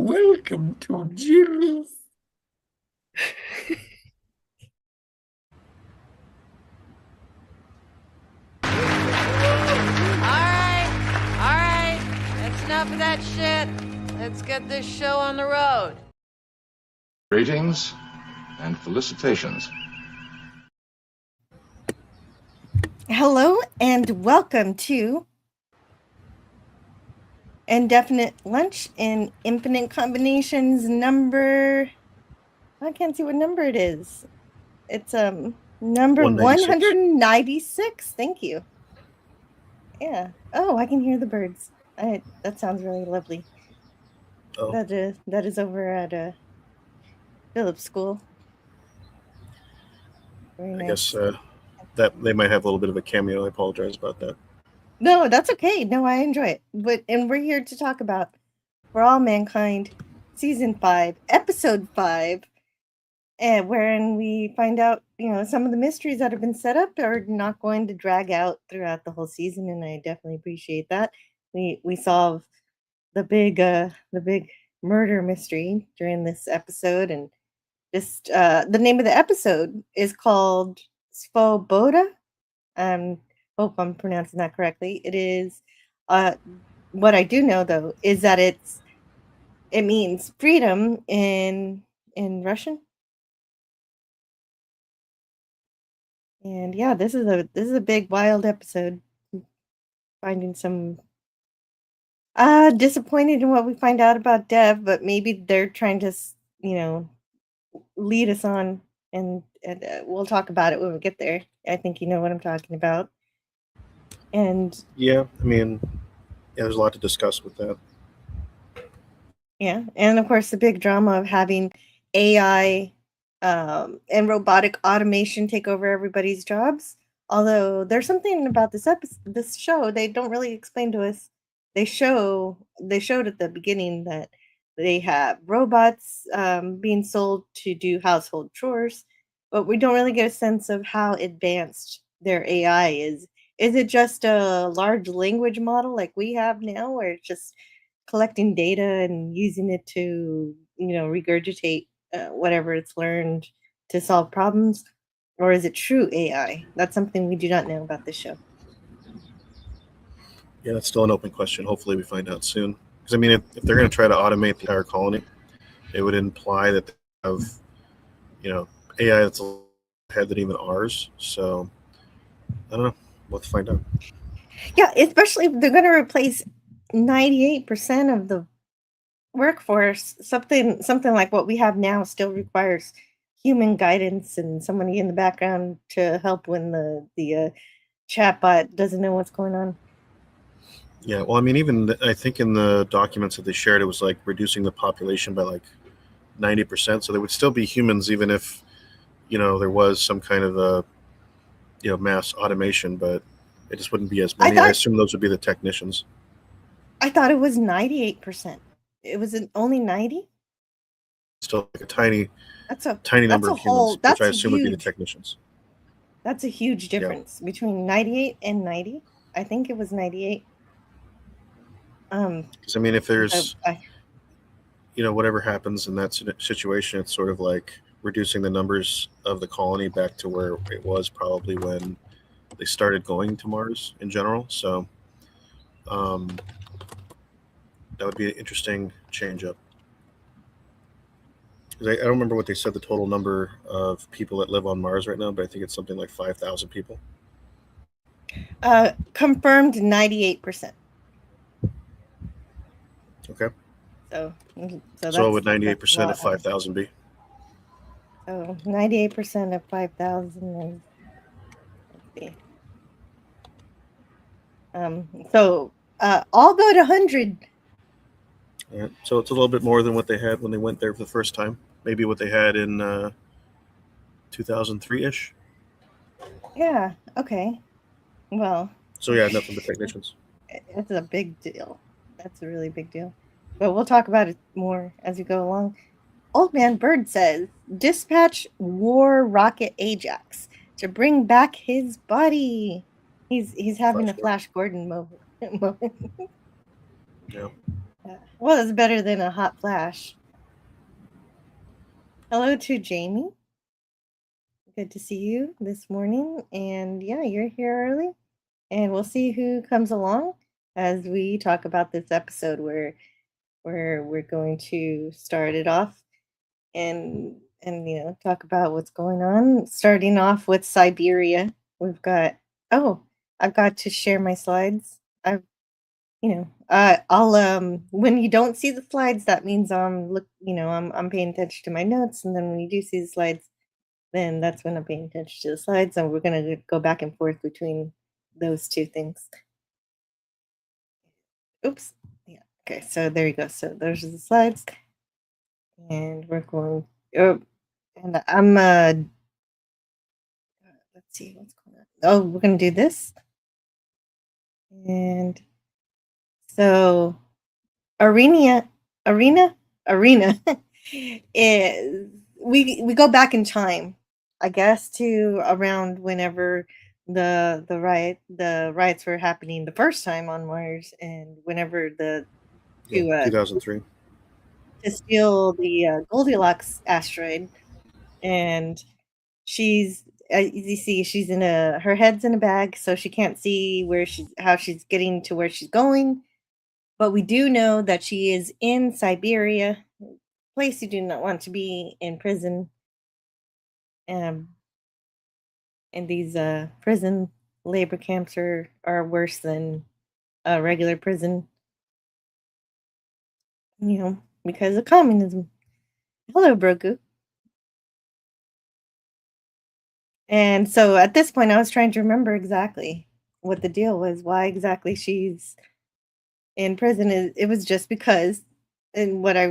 Welcome to Jill's. All right, that's enough of that shit. Let's get this show on the road. Greetings and felicitations. Hello and welcome to Indefinite Lunch in Infinite Combinations number. I can't see what number it is. It's number 196. Thank you. Yeah. Oh, I can hear the birds. That sounds really lovely. Oh. That is over at Phillips School. Very nice. I guess that they might have a little bit of a cameo. I apologize about that. No, that's okay. No, I enjoy it. And we're here to talk about For All Mankind, Season 5, Episode 5, and wherein we find out, some of the mysteries that have been set up are not going to drag out throughout the whole season, and I definitely appreciate that. We solve the big murder mystery during this episode, and just the name of the episode is called Svoboda. Hope I'm pronouncing that correctly. It is what I do know though is that it means freedom in Russian. And yeah, this is a big wild episode. Finding some disappointed in what we find out about Dev, but maybe they're trying to, lead us on, and we'll talk about it when we get there. I think you know what I'm talking about. And yeah, there's a lot to discuss with that. Yeah, and of course the big drama of having AI and robotic automation take over everybody's jobs. Although there's something about this show they don't really explain to us. They showed at the beginning that they have robots being sold to do household chores, but we don't really get a sense of how advanced their AI is. Is it just a large language model like we have now, where it's just collecting data and using it to, regurgitate whatever it's learned to solve problems? Or is it true AI? That's something we do not know about this show. Yeah, that's still an open question. Hopefully we find out soon. Because, if they're going to try to automate the entire colony, it would imply that they have, AI that's ahead than even ours. So, I don't know. We'll have to find out. Yeah, especially if they're going to replace 98% of the workforce. Something like what we have now still requires human guidance and somebody in the background to help when the chatbot doesn't know what's going on. Yeah, well, I think in the documents that they shared, it was like reducing the population by like 90%. So there would still be humans, even if, there was some kind of a, mass automation, but it just wouldn't be as many. I assume those would be the technicians. I thought it was 98%. It was only 90? Still like a tiny number of humans, which I assume would be the technicians. That's a huge difference between 98 and 90. I think it was 98. Because if there's, whatever happens in that situation, it's sort of like reducing the numbers of the colony back to where it was probably when they started going to Mars in general. So that would be an interesting change up. I don't remember what they said the total number of people that live on Mars right now, but I think it's something like 5,000 people. Confirmed 98%. Okay. So would 98% of 5,000 be? So 98% of 5,000 is, so all but 100. All right. So it's a little bit more than what they had when they went there for the first time. Maybe what they had in 2003-ish. Yeah. Okay. Well. So yeah, nothing but technicians. It's a big deal. That's a really big deal. But we'll talk about it more as we go along. Old Man Bird says, dispatch War Rocket Ajax to bring back his body. He's having a Flash Gordon moment. Yeah. Well, it's better than a hot flash. Hello to Jamie. Good to see you this morning. And yeah, you're here early. And we'll see who comes along as we talk about this episode where we're going to start it off and talk about what's going on. Starting off with Siberia. I've got to share my slides. I'll when you don't see the slides, that means I'm paying attention to my notes, and then when you do see the slides, then that's when I'm paying attention to the slides, and we're gonna go back and forth between those two things. Oops. Yeah. Okay. So there you go. So those are the slides, and we're going. Oh, and I'm let's see what's going on. Oh, we're gonna do this, and so Irina is we go back in time, I guess, to around whenever the riots were happening the first time on Mars, and whenever to 2003. to steal the Goldilocks asteroid, and she's you see she's in her head's in a bag, so she can't see how she's getting to where she's going. But we do know that she is in Siberia, a place you do not want to be in prison. And these prison labor camps are worse than a regular prison, because of communism. Hello, Broku. And so at this point, I was trying to remember exactly what the deal was, why exactly she's in prison. It was just because, and what I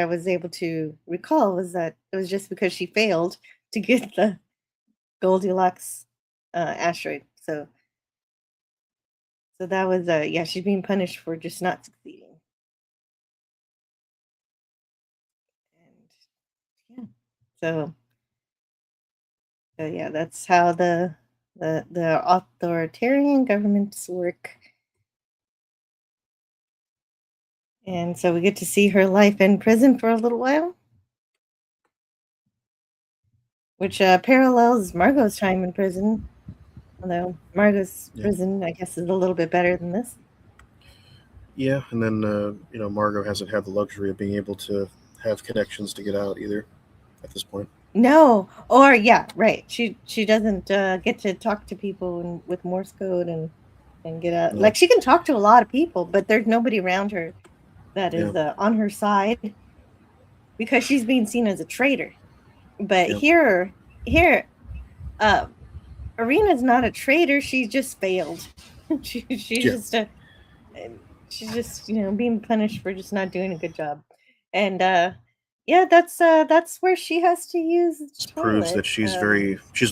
was able to recall was that it was just because she failed to get the Goldilocks asteroid. So that was she's being punished for just not succeeding. And so yeah, that's how the authoritarian governments work. And so we get to see her life in prison for a little while, which parallels Margot's time in prison. Although Margot's prison, I guess, is a little bit better than this. Yeah, and then Margot hasn't had the luxury of being able to have connections to get out either at this point. No, or yeah, right. She doesn't get to talk to people with Morse code and get out. Yeah. Like, she can talk to a lot of people, but there's nobody around her that is on her side, because she's being seen as a traitor. But here, Irina's not a traitor. She just failed. She's just being punished for just not doing a good job. And that's where she has to use the This proves that she's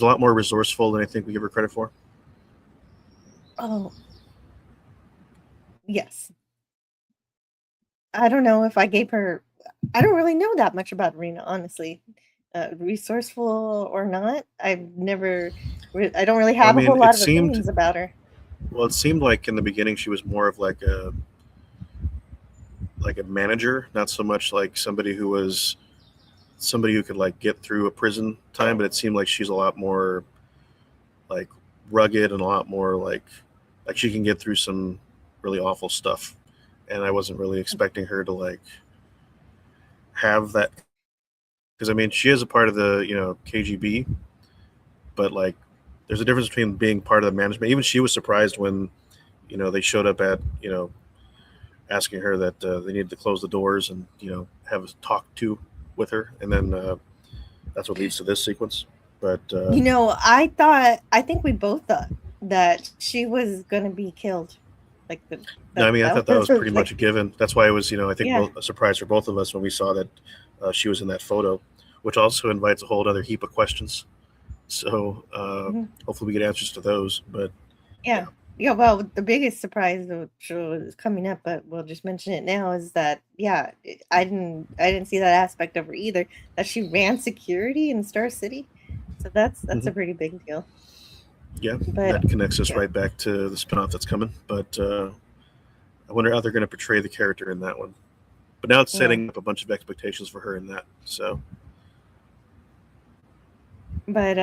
a lot more resourceful than I think we give her credit for. Oh, yes. I don't know if I gave her. I don't really know that much about Irina, honestly. Resourceful or not, I've never. I don't really have a whole lot of opinions about her. Well, it seemed like in the beginning she was more of like a manager, not so much like somebody who could like get through a prison time, but it seemed like she's a lot more like rugged and a lot more like she can get through some really awful stuff. And I wasn't really expecting her to like have that, because I mean she is a part of the KGB, but like there's a difference between being part of the management. Even she was surprised when they showed up at asking her that they needed to close the doors and have a talk with her, and then that's what leads to this sequence. But I think we both thought that she was going to be killed. Like I thought that was pretty much a given. That's why it was I think a surprise for both of us when we saw that she was in that photo, which also invites a whole other heap of questions. So hopefully we get answers to those. But yeah. Well, the biggest surprise which is coming up, but we'll just mention it now, is that I didn't see that aspect of her either. That she ran security in Star City, so that's a pretty big deal. Yeah, that connects us right back to the spinoff that's coming. But I wonder how they're going to portray the character in that one. But now it's setting up a bunch of expectations for her in that. So, but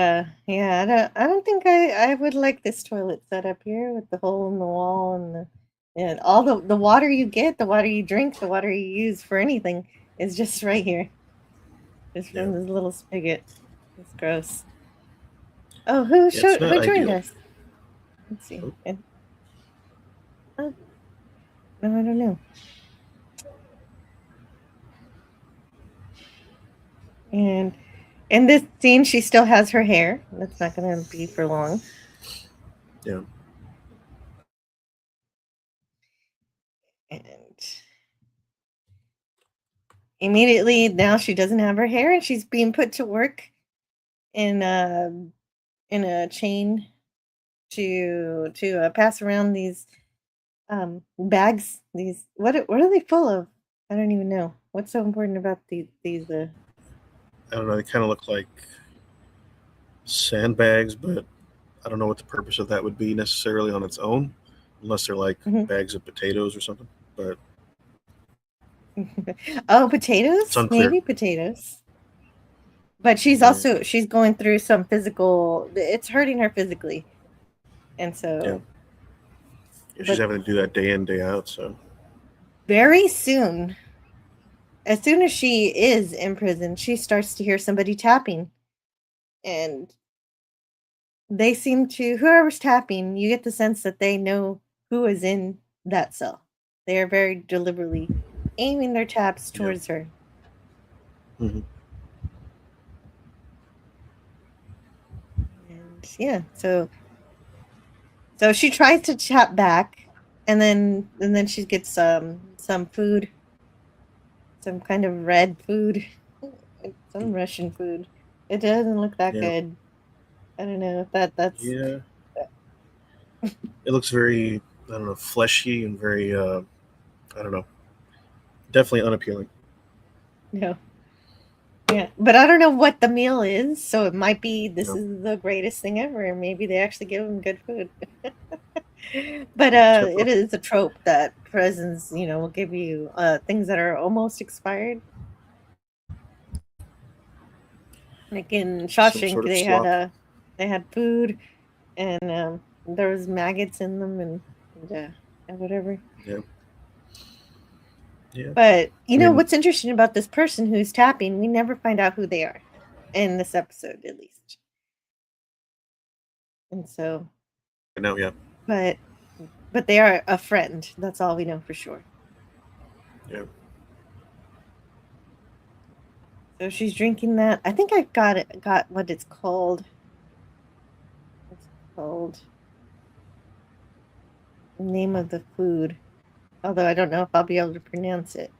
yeah, I don't think I would like this toilet setup here with the hole in the wall and all the water you get, the water you drink, the water you use for anything is just right here. It's from this little spigot. It's gross. Oh, who joined ideal. us? Let's see. No, I don't know. And in this scene, she still has her hair. That's not going to be for long. Yeah. And immediately now she doesn't have her hair, and she's being put to work in a chain to pass around these bags. These what are they full of? I don't even know. What's so important about these? I don't know. They kind of look like sandbags, but I don't know what the purpose of that would be necessarily on its own, unless they're like bags of potatoes or something. But oh, potatoes? Maybe potatoes. But she's also she's going through some physical. It's hurting her physically, and so she's having to do that day in, day out. So very soon, as soon as she is in prison, she starts to hear somebody tapping, and they seem to whoever's tapping. You get the sense that they know who is in that cell. They are very deliberately aiming their taps towards her. Mm-hmm. Yeah, so she tries to tap back, and then she gets some food, some kind of red food, some Russian food. It doesn't look that good. I don't know if that's it looks very, I don't know, fleshy and very I don't know, definitely unappealing. No. Yeah, but I don't know what the meal is, so it might be this is the greatest thing ever, and maybe they actually give them good food. But it is a trope that prisons, will give you things that are almost expired. Like in Shawshank, sort of they had food, and there was maggots in them, and whatever. Yeah. Yeah. But what's interesting about this person who's tapping? We never find out who they are in this episode, at least. And so. No, yeah. But they are a friend. That's all we know for sure. Yeah. So she's drinking that. I think I got what it's called. It's called the name of the food. Although I don't know if I'll be able to pronounce it.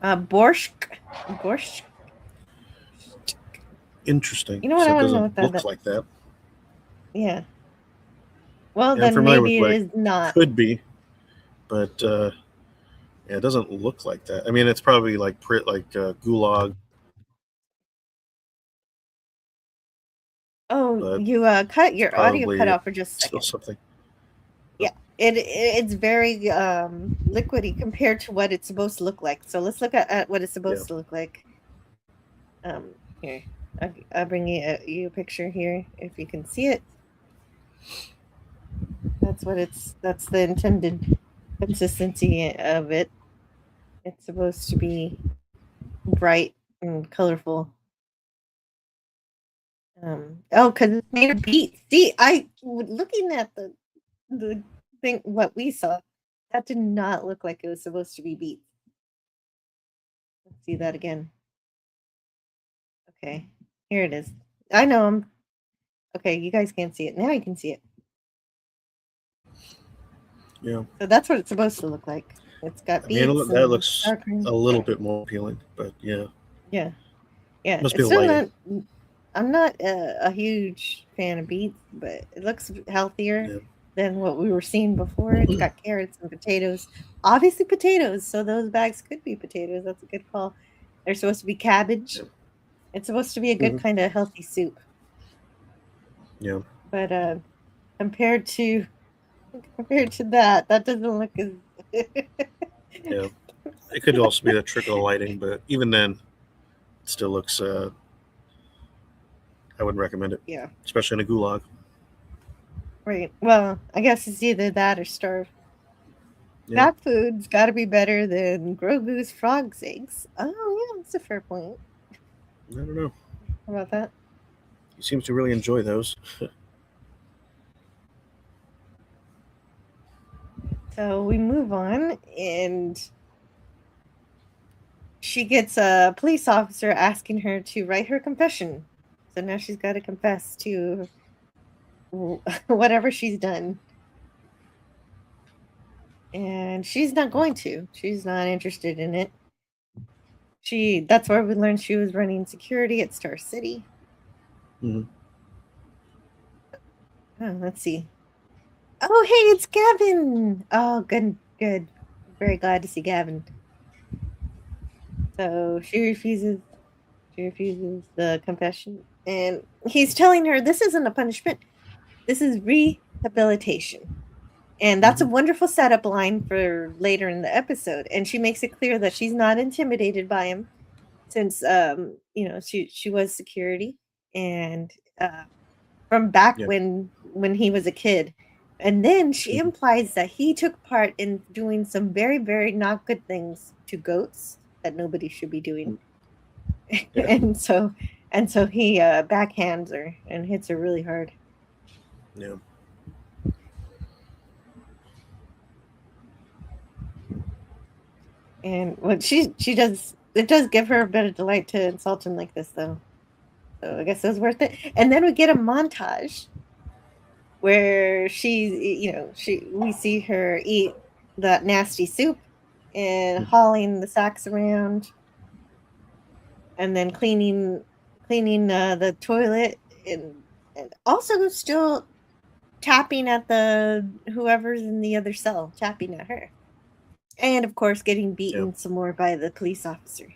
Borscht. Borscht. Interesting. You know what? I don't know what that looks like that. Yeah. Well, then maybe it is not. Could be, but it doesn't look like that. I mean, it's probably like gulag. Oh, you cut your audio cut off for just a second. Something. Yeah, it's very liquidy compared to what it's supposed to look like. So let's look at what it's supposed to look like. Here, I'll bring you a picture here if you can see it. That's the intended consistency of it. It's supposed to be bright and colorful. Because it's made of beets. See, looking at the thing, what we saw, that did not look like it was supposed to be beets. Let's see that again. Okay, here it is. I know okay, you guys can't see it. Now you can see it. Yeah. So that's what it's supposed to look like. It's got beets. That looks a little bit more appealing, but yeah. Yeah. Yeah. Must be lighting. I'm not a huge fan of beets, but it looks healthier than what we were seeing before. It's got carrots and potatoes. Obviously potatoes, so those bags could be potatoes. That's a good call. They're supposed to be cabbage. Yeah. It's supposed to be a good kind of healthy soup. Yeah. But compared to Compared to that doesn't look as. Yeah, it could also be the trick of the lighting, but even then, it still looks. I wouldn't recommend it. Yeah. Especially in a gulag. Right. Well, I guess it's either that or starve. Yeah. That food's got to be better than Grogu's frog's eggs. Oh, yeah, that's a fair point. I don't know. How about that? He seems to really enjoy those. So we move on, and she gets a police officer asking her to write her confession. So now she's got to confess to whatever she's done. And she's not going to. She's not interested in it. That's where we learned she was running security at Star City. Mhm. Oh, let's see. Oh, hey, it's Gavin. Oh, good. Very glad to see Gavin. So she refuses the confession. And he's telling her this isn't a punishment. This is rehabilitation. And that's a wonderful setup line for later in the episode. And she makes it clear that she's not intimidated by him since she was security and from back when he was a kid. And then she implies that he took part in doing some very, very not good things to goats that nobody should be doing. Yeah. and so he backhands her and hits her really hard. Yeah. And what she does, it does give her a bit of delight to insult him like this, though. So I guess it was worth it. And then we get a montage where we see her eat that nasty soup and hauling the sacks around, and then cleaning the toilet, and also still tapping at the whoever's in the other cell, tapping at her. And of course, getting beaten some more by the police officer.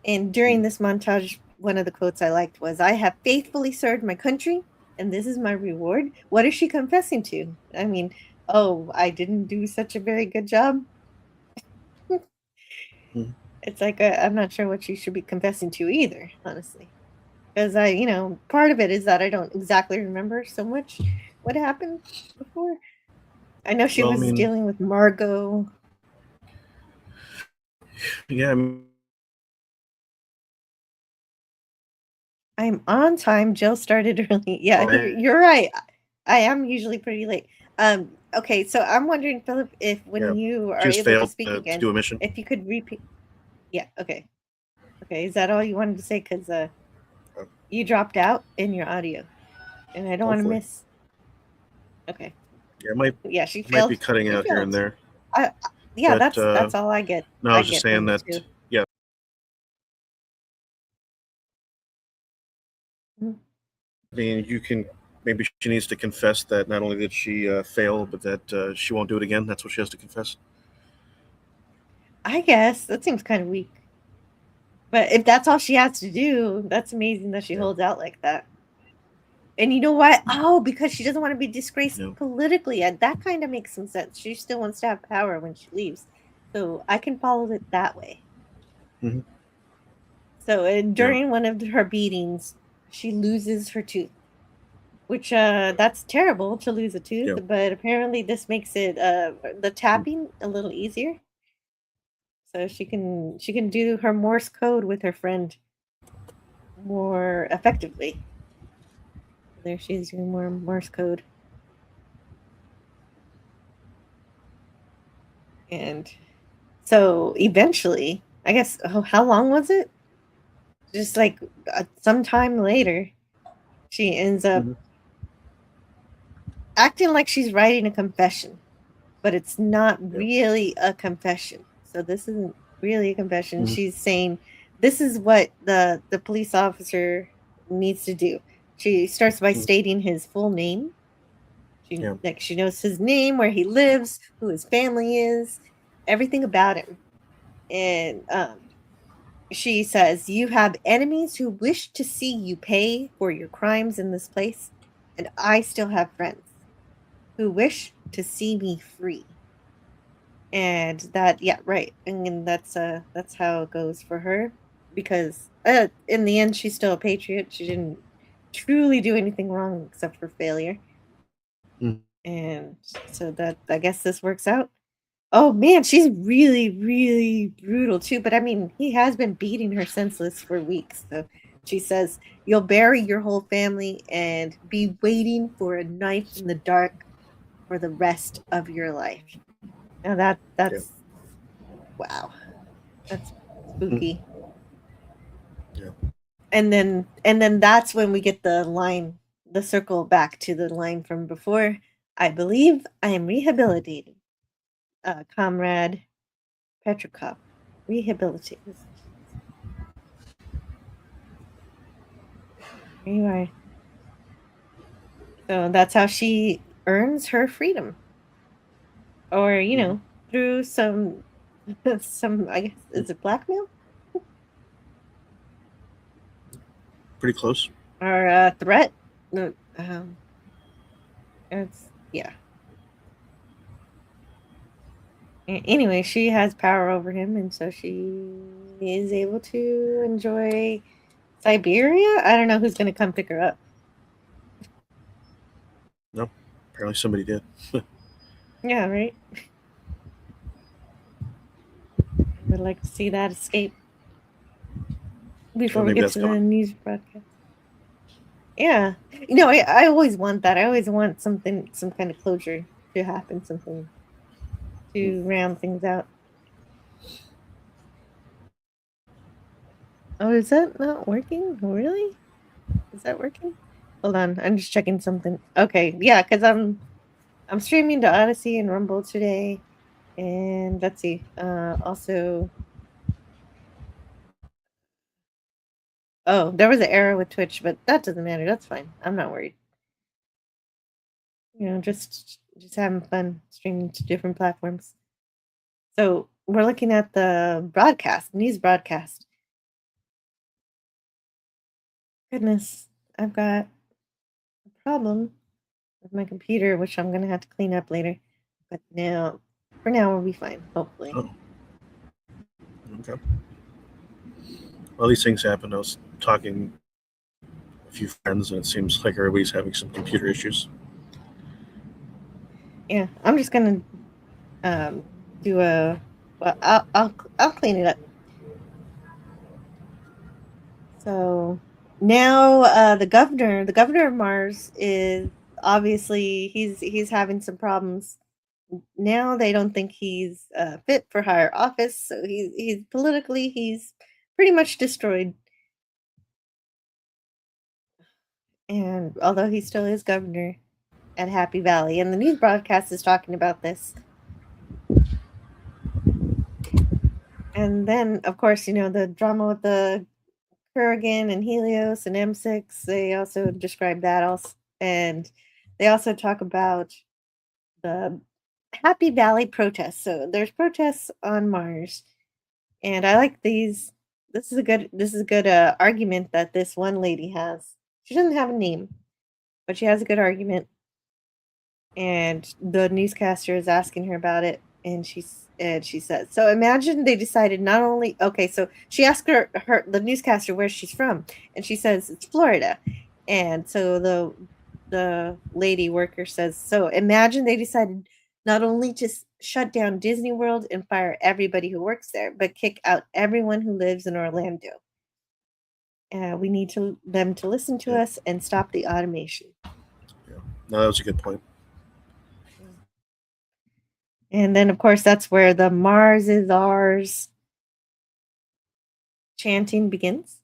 And during this montage, one of the quotes I liked was, "I have faithfully served my country, and this is my reward." What is she confessing to? I mean, oh, I didn't do such a very good job. It's like, I'm not sure what she should be confessing to either, honestly. Because part of it is that I don't exactly remember so much what happened before. I know she was dealing with Margot. Yeah. I'm on time. Jill started early. Yeah, you're right. I am usually pretty late. Okay, so I'm wondering, Philip, if when you are able to speak again, to do a mission. if you could repeat. Yeah. Okay. Is that all you wanted to say? Because you dropped out in your audio, and I don't want to miss. Okay. Yeah, it might. Yeah, she might be cutting out here and there. Yeah, but, that's all I get. No, I was just saying that. Too. Yeah. I mean, maybe she needs to confess that not only did she fail, but that she won't do it again. That's what she has to confess. I guess that seems kind of weak. But if that's all she has to do, that's amazing that she holds out like that. And you know what? Oh, because she doesn't want to be disgraced politically. And that kind of makes some sense. She still wants to have power when she leaves. So I can follow it that way. Mm-hmm. So during one of her beatings, she loses her tooth. Which that's terrible to lose a tooth, but apparently this makes it the tapping a little easier. So she can do her Morse code with her friend more effectively. There she's doing more Morse code. And so eventually, I guess, how long was it? Just like sometime later, she ends up acting like she's writing a confession, but it's not really a confession. So this isn't really a confession. She's saying this is what the police officer needs to do. She starts by stating his full name. She knows his name, where he lives, who his family is, everything about him. And she says, "You have enemies who wish to see you pay for your crimes in this place, and I still have friends who wish to see me free. And that, yeah, right. And that's how it goes for her, because in the end she's still a patriot. She didn't truly do anything wrong except for failure. Mm. And so that, I guess this works out. Oh man, she's really, really brutal too. But I mean, he has been beating her senseless for weeks. So she says, "You'll bury your whole family and be waiting for a knife in the dark for the rest of your life." Now that's wow, that's spooky. Yeah. And then that's when we get the line, the circle back to the line from before. "I believe I am rehabilitated, Comrade Petrikov. Rehabilitated." There you are. So that's how she earns her freedom. Or, through some some, I guess, is it blackmail? Pretty close. Or threat? No, it's, yeah. Anyway, she has power over him, and so she is able to enjoy Siberia. I don't know who's going to come pick her up. No, apparently somebody did. Yeah, right. I would like to see that escape before we maybe get that's to the coming. news broadcast. Yeah, I always want that. I always want some kind of closure to happen, something to round things out. Oh, is that not working? Really? Is that working? Hold on, I'm just checking something. Okay, yeah, because I'm streaming to Odyssey and Rumble today, and let's see. Also, oh, there was an error with Twitch, but that doesn't matter. That's fine. I'm not worried. Just having fun streaming to different platforms. So we're looking at the broadcast, news broadcast. Goodness, I've got a problem with my computer, which I'm gonna have to clean up later. But for now, we'll be fine, hopefully. Oh. Okay. Well, these things happen. I was talking to a few friends, and it seems like everybody's having some computer issues. Yeah, I'm just gonna do a. Well, I'll clean it up. So now the governor of Mars, is obviously he's having some problems. Now they don't think he's fit for higher office, so he's politically he's pretty much destroyed. And although he still is governor at Happy Valley, and the news broadcast is talking about this. And then, of course, the drama with the Kurgan and Helios and M6. They also describe that also, and they also talk about the Happy Valley protests. So there's protests on Mars, and I like these. This is a good argument that this one lady has. She doesn't have a name, but she has a good argument. And the newscaster is asking her about it, and she says, "So imagine they decided not only okay." So she asked the newscaster where she's from, and she says it's Florida. And so the lady worker says, "So imagine they decided not only to shut down Disney World and fire everybody who works there, but kick out everyone who lives in Orlando. We need them to listen to us and stop the automation." Yeah. No, that was a good point. And then, of course, that's where the Mars is ours chanting begins.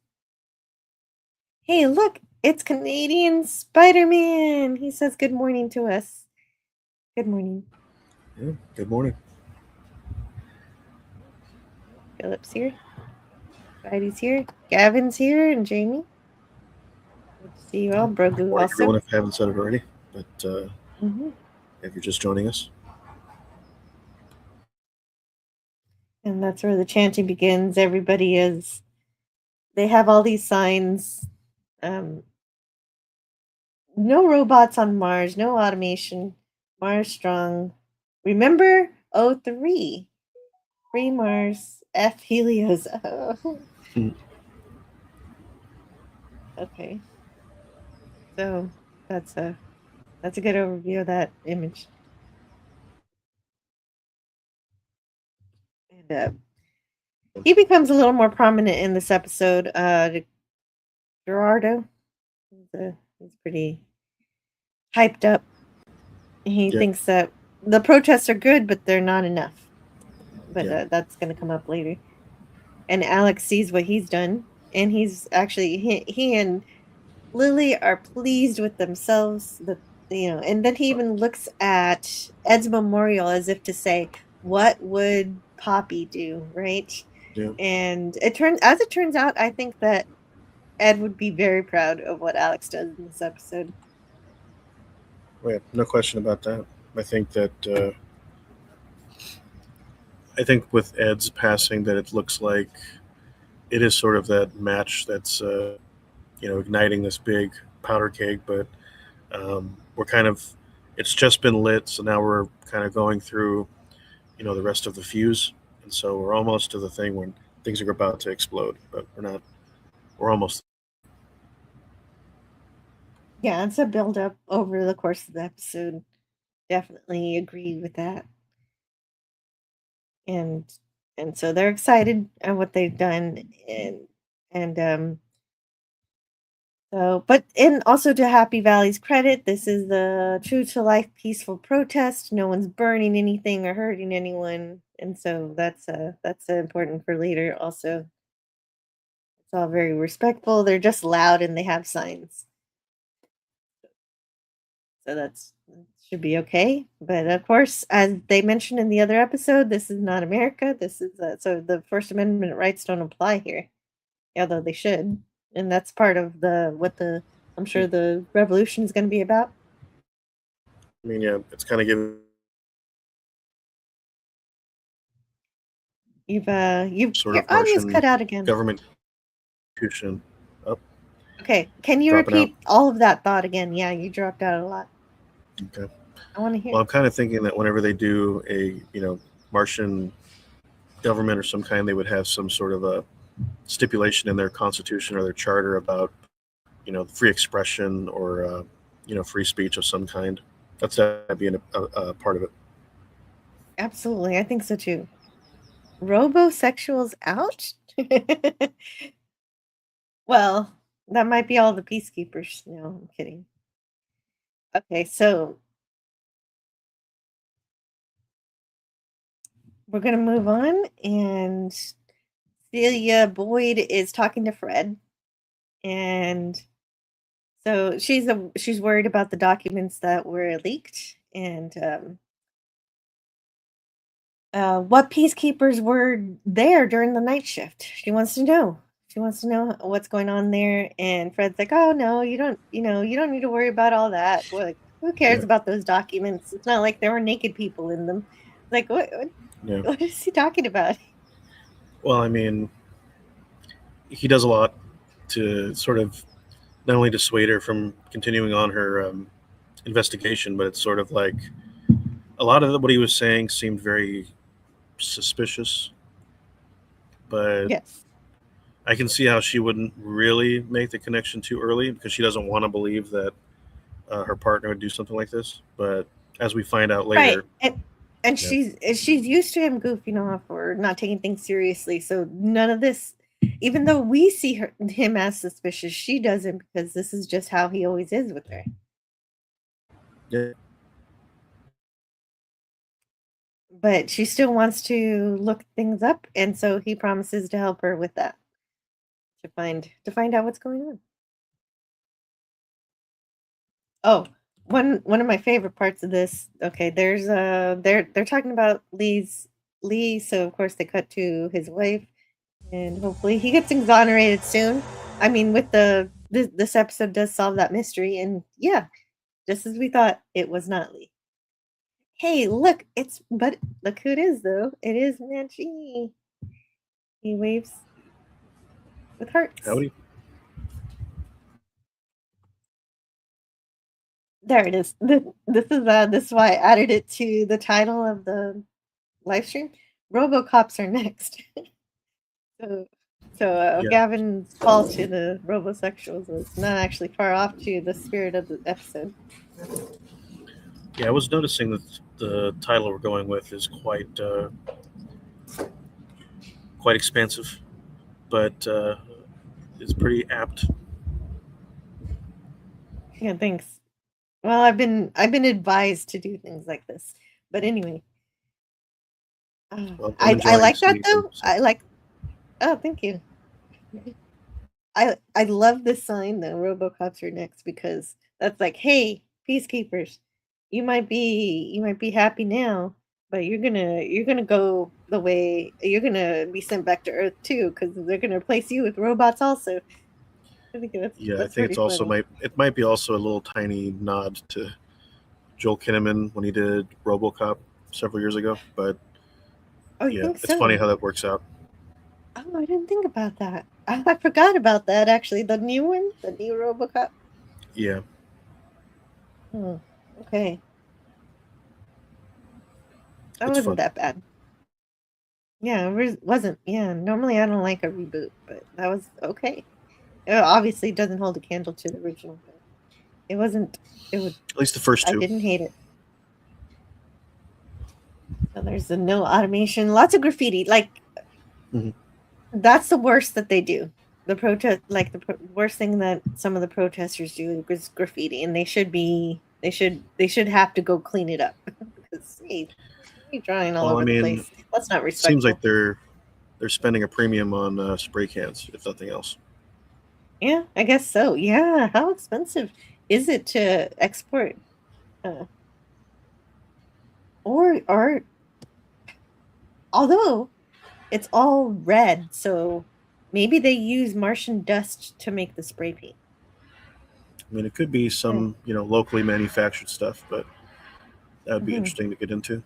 Hey, look, it's Canadian Spider-Man. He says good morning to us. Good morning. Yeah, good morning. Philip's here. Spidey's here. Gavin's here, and Jamie. Good to see you all. Brogu Morning, also. everyone, if I haven't said it already, but if you're just joining us. And that's where the chanting begins. They have all these signs. No robots on Mars, no automation, Mars strong. Remember 03. Free Mars. F Helios. Oh. Okay. So that's a good overview of that image. And he becomes a little more prominent in this episode. Gerardo. He's pretty hyped up. He thinks that the protests are good, but they're not enough. But that's going to come up later. And Alex sees what he's done, and he's actually he and Lily are pleased with themselves. And then he even looks at Ed's memorial as if to say, "What would Poppy do?" Right? Yeah. And it turns out, I think that Ed would be very proud of what Alex does in this episode. Yeah, no question about that. I think that with Ed's passing, that it looks like it is sort of that match that's igniting this big powder keg, but we're kind of, it's just been lit, so now we're kind of going through the rest of the fuse, and so we're almost to the thing when things are about to explode, but we're almost. Yeah, it's a build up over the course of the episode. Definitely agree with that. And so they're excited at what they've done, and so, but and also to Happy Valley's credit, this is the true to life peaceful protest. No one's burning anything or hurting anyone, and so that's important for later. Also, it's all very respectful. They're just loud and they have signs, so that's should be okay. But of course, as they mentioned in the other episode, this is not America. This is so the First Amendment rights don't apply here, although they should, and that's part of the I'm sure the revolution is going to be about. I mean, yeah, it's kind of giving. You've Sort your of audio's Martian cut out again. government institution up. Okay, can you Dropping repeat all of that thought again? Yeah, you dropped out a lot. Okay. I want to hear. Well, I'm kind of thinking that whenever they do a Martian government or some kind, they would have some sort of a stipulation in their constitution or their charter about free expression or free speech of some kind. That's that being a part of it. Absolutely, I think so too. Robosexuals out? Well, that might be all the peacekeepers. No, I'm kidding. Okay, so we're gonna move on, and Celia Boyd is talking to Fred, and so she's worried about the documents that were leaked, and what peacekeepers were there during the night shift. She wants to know. She wants to know what's going on there. And Fred's like, "Oh no, you don't. You don't need to worry about all that. What? Who cares about those documents? It's not like there were naked people in them." Like, what is he talking about? Well, I mean, he does a lot to sort of not only dissuade her from continuing on her investigation, but it's sort of like a lot of what he was saying seemed very suspicious. But Yes. I can see how she wouldn't really make the connection too early because she doesn't want to believe that her partner would do something like this. But as we find out later, right, and she's used to him goofing off or not taking things seriously. So none of this, even though we see him as suspicious, she doesn't, because this is just how he always is with her. Yeah. But she still wants to look things up, and so he promises to help her with that, to find out what's going on. Oh, one of my favorite parts of this. Okay, there's they're talking about Lee, so of course they cut to his wife, and hopefully he gets exonerated soon. I mean, with this episode does solve that mystery, and yeah, just as we thought, it was not Lee. Hey, look, but look who it is though. It is Mancini. He waves with hearts. Howdy. There it is. This is why I added it to the title of the live stream. Robocops are next. so Yeah. Gavin's call to the robosexuals was not actually far off to the spirit of the episode. Yeah, I was noticing that the title we're going with is quite expansive, but it's pretty apt. Yeah, thanks. Well, I've been advised to do things like this, but anyway, Well, I'm I enjoying like that seeing them, though. so. I like. Oh, thank you. I love this sign though. Robocops are next because that's like, hey, peacekeepers, you might be happy now, but you're gonna go the way you're gonna be sent back to Earth too because they're gonna replace you with robots also. I think Yeah, I that's think pretty it's also funny. it might be also a little tiny nod to Joel Kinnaman when he did RoboCop several years ago. But Oh, you yeah, think it's funny so? how that works out. Oh, I didn't think about that. I forgot about that actually. The new one, the new RoboCop. Yeah, Hmm. Okay, that it's wasn't fun. that bad. Yeah, it wasn't. Yeah, normally I don't like a reboot, but that was okay. It obviously doesn't hold a candle to the original, but it wasn't. It would. At least the first I two. didn't hate it. So there's the no automation, lots of graffiti. Like Mhm. that's the worst that they do. The protest, like worst thing that some of the protesters do is graffiti, and they should be. They should have to go clean it up because hey, you're drawing all Well, I over the mean, place. That's not it seems like respectful. they're spending a premium on spray cans, if nothing else. Yeah, I guess so. Yeah, how expensive is it to export? Uh, or although it's all red, so maybe they use Martian dust to make the spray paint. I mean, it could be Yeah. some locally manufactured stuff, but that would be Mhm. interesting to get into.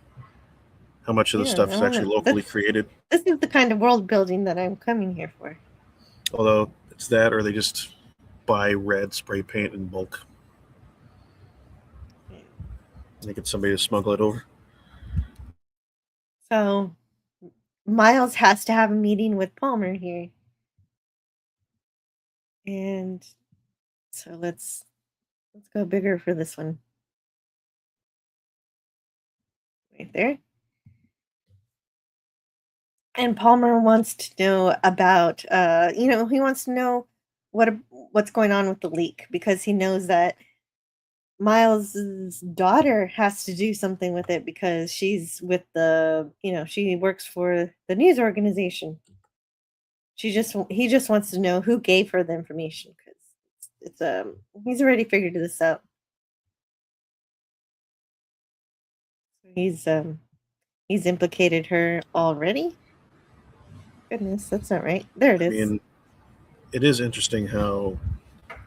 How much of the Yeah, stuff is actually locally created? this is the kind of world building that I'm coming here for. Although it's that, or they just buy red spray paint in bulk. Yeah. They get somebody to smuggle it over. So Miles has to have a meeting with Palmer here, and so let's go bigger for this one. Right there. And Palmer wants to know about he wants to know what's going on with the leak because he knows that Miles's daughter has to do something with it because she's with she works for the news organization. He just wants to know who gave her the information because he's already figured this out. He's implicated her already. Goodness, that's not right. There it I is. mean, it is interesting how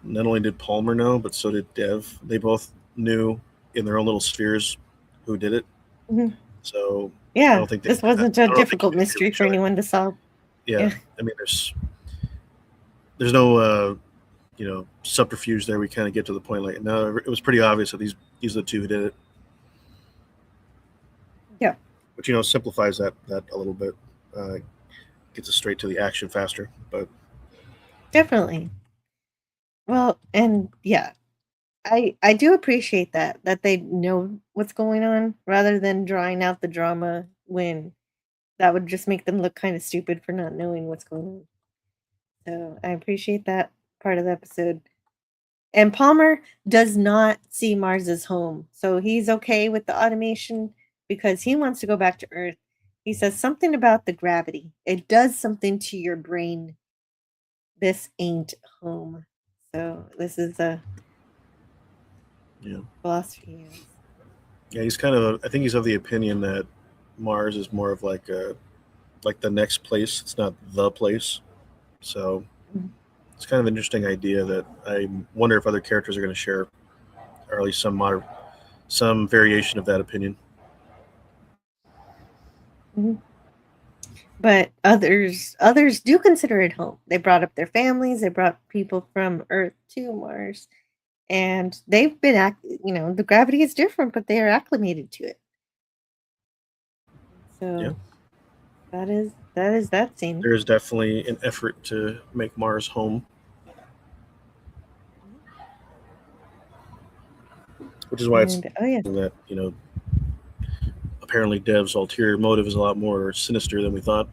not only did Palmer know, but so did Dev. They both knew in their own little spheres who did it. Mhm. So I Yeah, don't think this wasn't a I don't think difficult they knew mystery each for other. anyone to solve. Yeah, Yeah. I mean, there's no subterfuge there. We kind of get to the point. Like, no, it was pretty obvious that these are the two who did it. Yeah. Which simplifies that a little bit. Gets us straight to the action faster. But Definitely. Well, and yeah, I do appreciate that they know what's going on rather than drawing out the drama when that would just make them look kind of stupid for not knowing what's going on. So I appreciate that part of the episode. And Palmer does not see Mars as home. So he's okay with the automation because he wants to go back to Earth. He says something about the gravity. It does something to your brain. This ain't home. So this is a yeah, philosophy. he's kind of. I think he's of the opinion that Mars is more of like the next place. It's not the place. So Mhm. it's kind of an interesting idea that I wonder if other characters are going to share, or at least some variation of that opinion. Mhm. But others do consider it home. They brought up their families. They brought people from Earth to Mars, and they've been the gravity is different, but they are acclimated to it. So Yeah. that is that scene. There is definitely an effort to make Mars home, which is why it's And oh yeah, that apparently Dev's ulterior motive is a lot more sinister than we thought.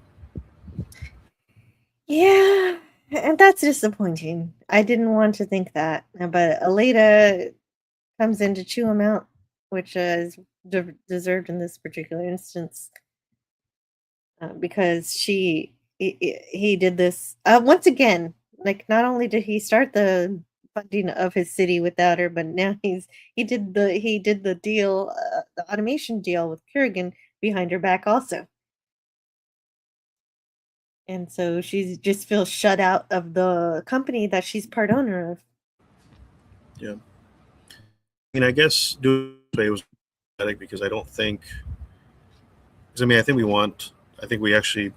yeah, and that's disappointing. I didn't want to think that, but Aleda comes in to chew him out, which is deserved in this particular instance, because he did this once again. Like, not only did he start the funding of his city without her, but now he did the deal, the automation deal with Kurgan behind her back also. And so she just feels shut out of the company that she's part owner of. Yeah. I guess doing it was pathetic because I don't think. Because I think we actually,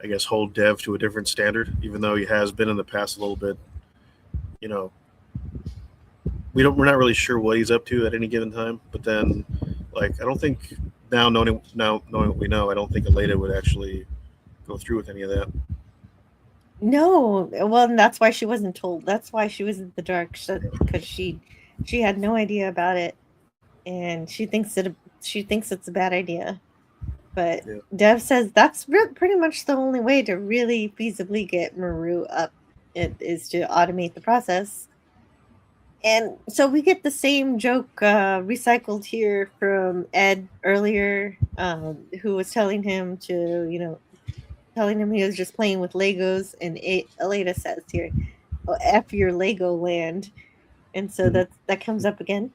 I guess, hold Dev to a different standard, even though he has been in the past a little bit. We're not really sure what he's up to at any given time. But then, I don't think knowing what we know, I don't think Aleda would actually go through with any of that. No, well, and that's why she wasn't told. That's why she was in the dark, because she had no idea about it, and she thinks it's a bad idea. But Yeah. Dev says that's pretty much the only way to really feasibly get Maru up. It is to automate the process. And so we get the same joke recycled here from Ed earlier, who was telling him telling him he was just playing with Legos, and Aleda says here, "Oh, F your Lego land," and so that comes up again.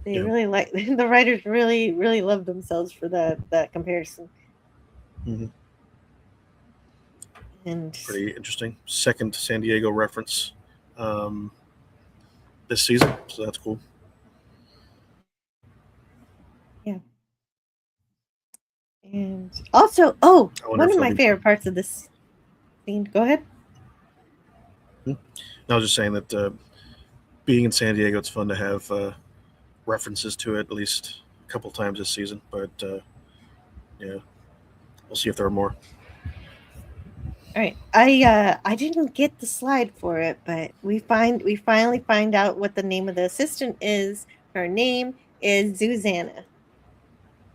They really like the writers really love themselves for that comparison. Mm-hmm. And pretty interesting. Second San Diego reference this season, so that's cool. Yeah. And also, one of my favorite parts of this scene. Go ahead. I was just saying that being in San Diego, it's fun to have references to it at least a couple times this season. But yeah, we'll see if there are more. All right, I didn't get the slide for it, but we finally find out what the name of the assistant is. Her name is Susanna.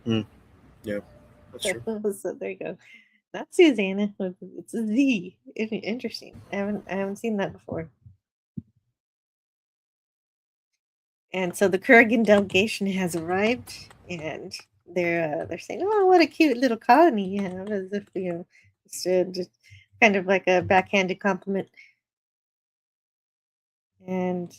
Yeah, that's true. So there you go. Not Susanna. It's a Z. Interesting. I haven't seen that before. And so the Kurgan delegation has arrived, and they're saying, "Oh, what a cute little colony you have," as if just kind of like a backhanded compliment. And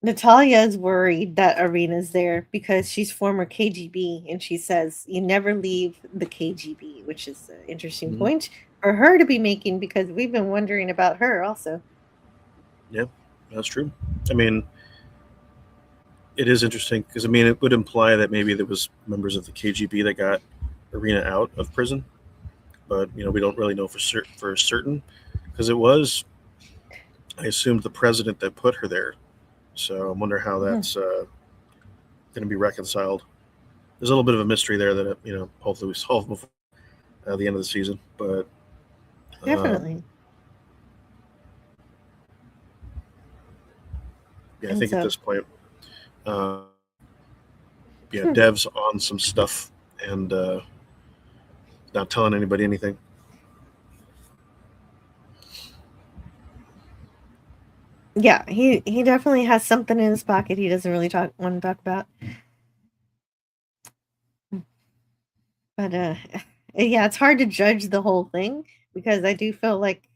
Natalia is worried that Irina's there because she's former KGB, and she says, "You never leave the KGB," which is an interesting point for her to be making, because we've been wondering about her also. Yeah, that's true. I mean, it is interesting because it would imply that maybe there was members of the KGB that got Irina out of prison, but we don't really know for certain because it was, I assumed, the president that put her there. So I wonder how that's going to be reconciled. There's a little bit of a mystery there that hopefully we solve before the end of the season. But definitely, yeah, I think at this point, Dev's on some stuff and not telling anybody anything. Yeah, he definitely has something in his pocket he doesn't really want to talk about. But yeah, it's hard to judge the whole thing because I do feel like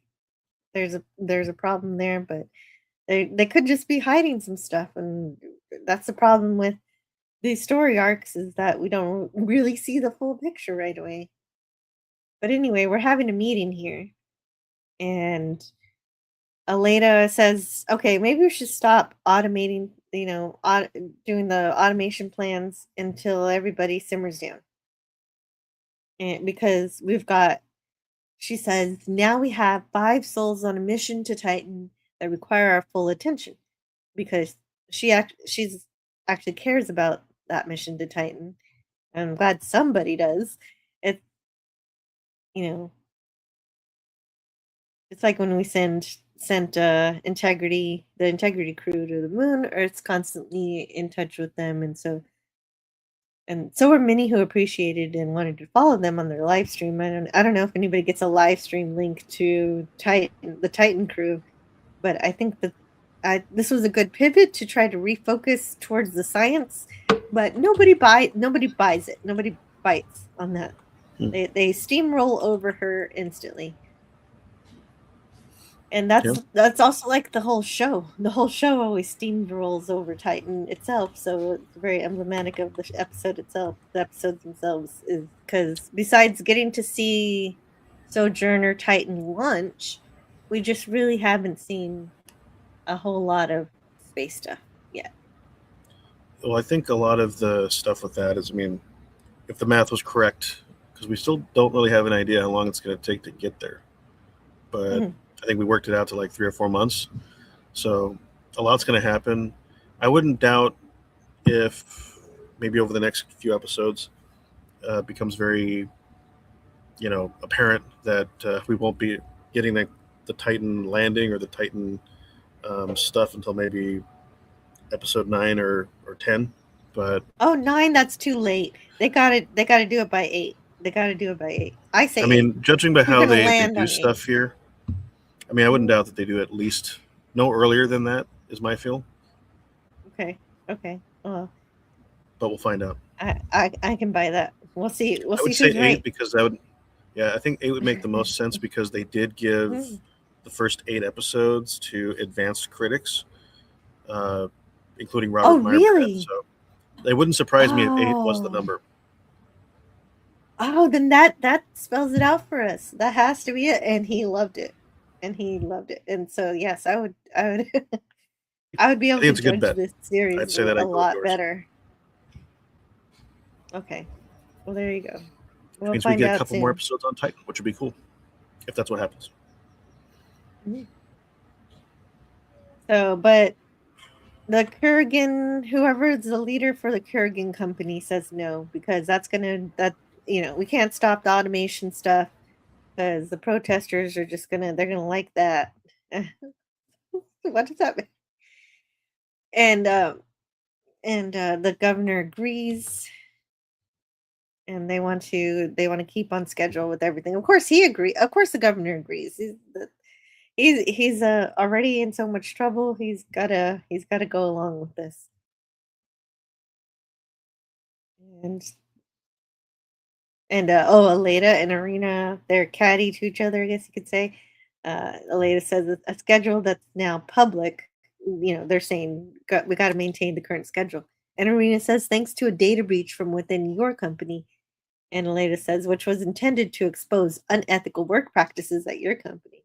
there's a problem there, but they could just be hiding some stuff, and that's the problem with these story arcs, is that we don't really see the full picture right away. But anyway, we're having a meeting here, and Aleda says, "Okay, maybe we should stop automating, doing the automation plans until everybody simmers down." And because she says, "Now we have 5 souls on a mission to Titan that require our full attention, because she's actually cares about that mission to Titan. I'm glad somebody does. It you know, it's like when we sent integrity the integrity crew to the moon. Earth's constantly in touch with them, and so are many who appreciated and wanted to follow them on their live stream. I don't know if anybody gets a live stream link to the Titan crew, but I think that this was a good pivot to try to refocus towards the science. But nobody buys it. Nobody bites on that. Hmm. They steamroll over her instantly. And Yeah. that's also like the whole show. The whole show always steamrolls over Titan itself, so it's very emblematic of the episode itself. The episodes themselves is because besides getting to see Sojourner Titan launch, we just really haven't seen a whole lot of space stuff yet. Well, I think a lot of the stuff with that is, I mean, if the math was correct, because we still don't really have an idea how long it's going to take to get there. But I think we worked it out to like 3 or 4 months. So a lot's going to happen. I wouldn't doubt if maybe over the next few episodes becomes very, apparent that we won't be getting the Titan landing or the Titan stuff until maybe episode 9 or 10. But 9, that's too late. They gotta do it by 8. They gotta do it by 8. I say I mean, 8. judging by how they land do on stuff 8. here, I mean, I wouldn't doubt that they do at least no earlier than that is my feel. Okay. Well, but we'll find out. I can buy that. We'll see. I would say 8 because that would, I think 8 would make the most sense because they did give the first 8 episodes to advanced critics, including Robert Meyer. Really? So it wouldn't surprise me if 8 was the number. Oh, then that spells it out for us. That has to be it. And he loved it. And so yes, I would I would be able to judge this series I'd say that a lot better. Okay. Well, there you go. We'll means we get a couple more episodes on Titan, which would be cool if that's what happens. So, but the Kurgan, whoever is the leader for the Kurgan company, says no because we can't stop the automation stuff because the protesters are just they're gonna like that. What does that mean? And the governor agrees, and they want to keep on schedule with everything. Of course, he agrees. Of course, the governor agrees. He's already in so much trouble. He's gotta go along with this. And Aleda and Irina, they're catty to each other, I guess you could say. Aleda says a schedule that's now public. They're saying we got to maintain the current schedule. And Irina says thanks to a data breach from within your company. And Aleda says which was intended to expose unethical work practices at your company.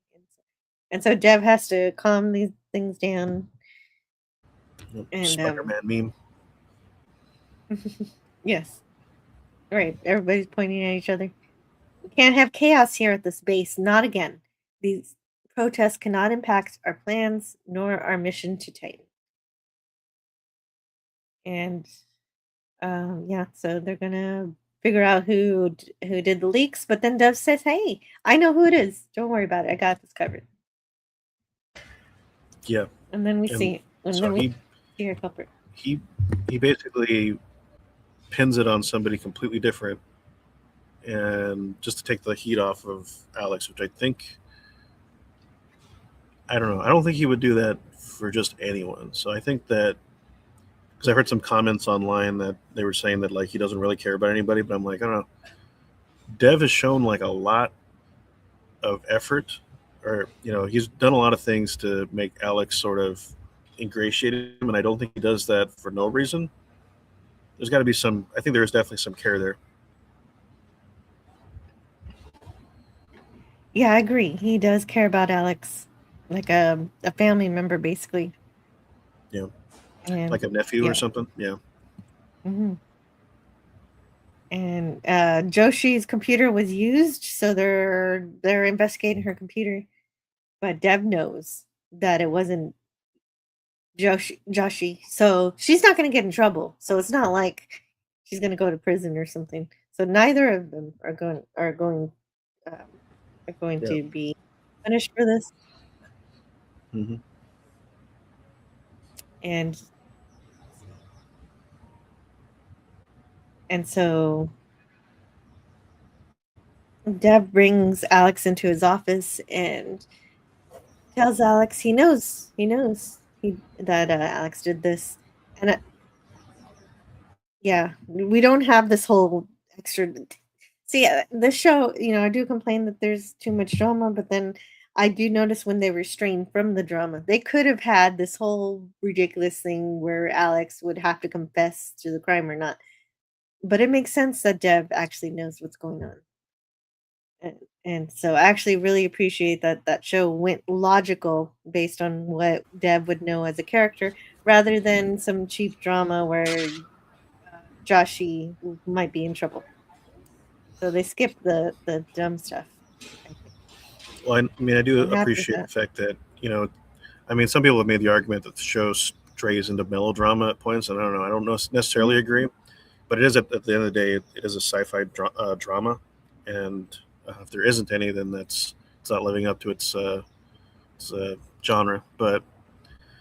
And so Dev has to calm these things down. And Spider-Man meme. Yes. Right. Everybody's pointing at each other. We can't have chaos here at this base. Not again. These protests cannot impact our plans nor our mission to Titan. And so they're gonna figure out who did the leaks. But then Dev says, "Hey, I know who it is. Don't worry about it. I got this covered." Yeah. And then we see her culprit. He basically pins it on somebody completely different, and just to take the heat off of Alex, which I think, I don't know. I don't think he would do that for just anyone. So I think that, because I heard some comments online that they were saying that like he doesn't really care about anybody, but I'm like, I don't know. Dev has shown like a lot of effort, or he's done a lot of things to make Alex sort of ingratiate him, and I don't think he does that for no reason. There's got to be some. I think there is definitely some care there. Yeah, I agree. He does care about Alex, like a family member, basically. Yeah, like a nephew or something. Yeah. Mm-hmm. And Joshi's computer was used, so they're investigating her computer. But Dev knows that it wasn't Joshi. So she's not going to get in trouble. So it's not like she's going to go to prison or something. So neither of them um, are going Yeah. to be punished for this. Mm-hmm. And so Dev brings Alex into his office and tells Alex he knows that Alex did this. And yeah, we don't have this whole extra. See, this show, I do complain that there's too much drama, but then I do notice when they restrain from the drama, they could have had this whole ridiculous thing where Alex would have to confess to the crime or not. But it makes sense that Dev actually knows what's going on. And so I actually really appreciate that that show went logical based on what Dev would know as a character rather than some cheap drama where Joshi might be in trouble. So they skipped the dumb stuff, I think. Well, I mean, I do I'm happy with appreciate the that. fact that, I mean, some people have made the argument that the show strays into melodrama at points, and I don't know. I don't necessarily agree, but it is at the end of the day, it is a sci-fi drama, and if there isn't any, then it's not living up to its genre. But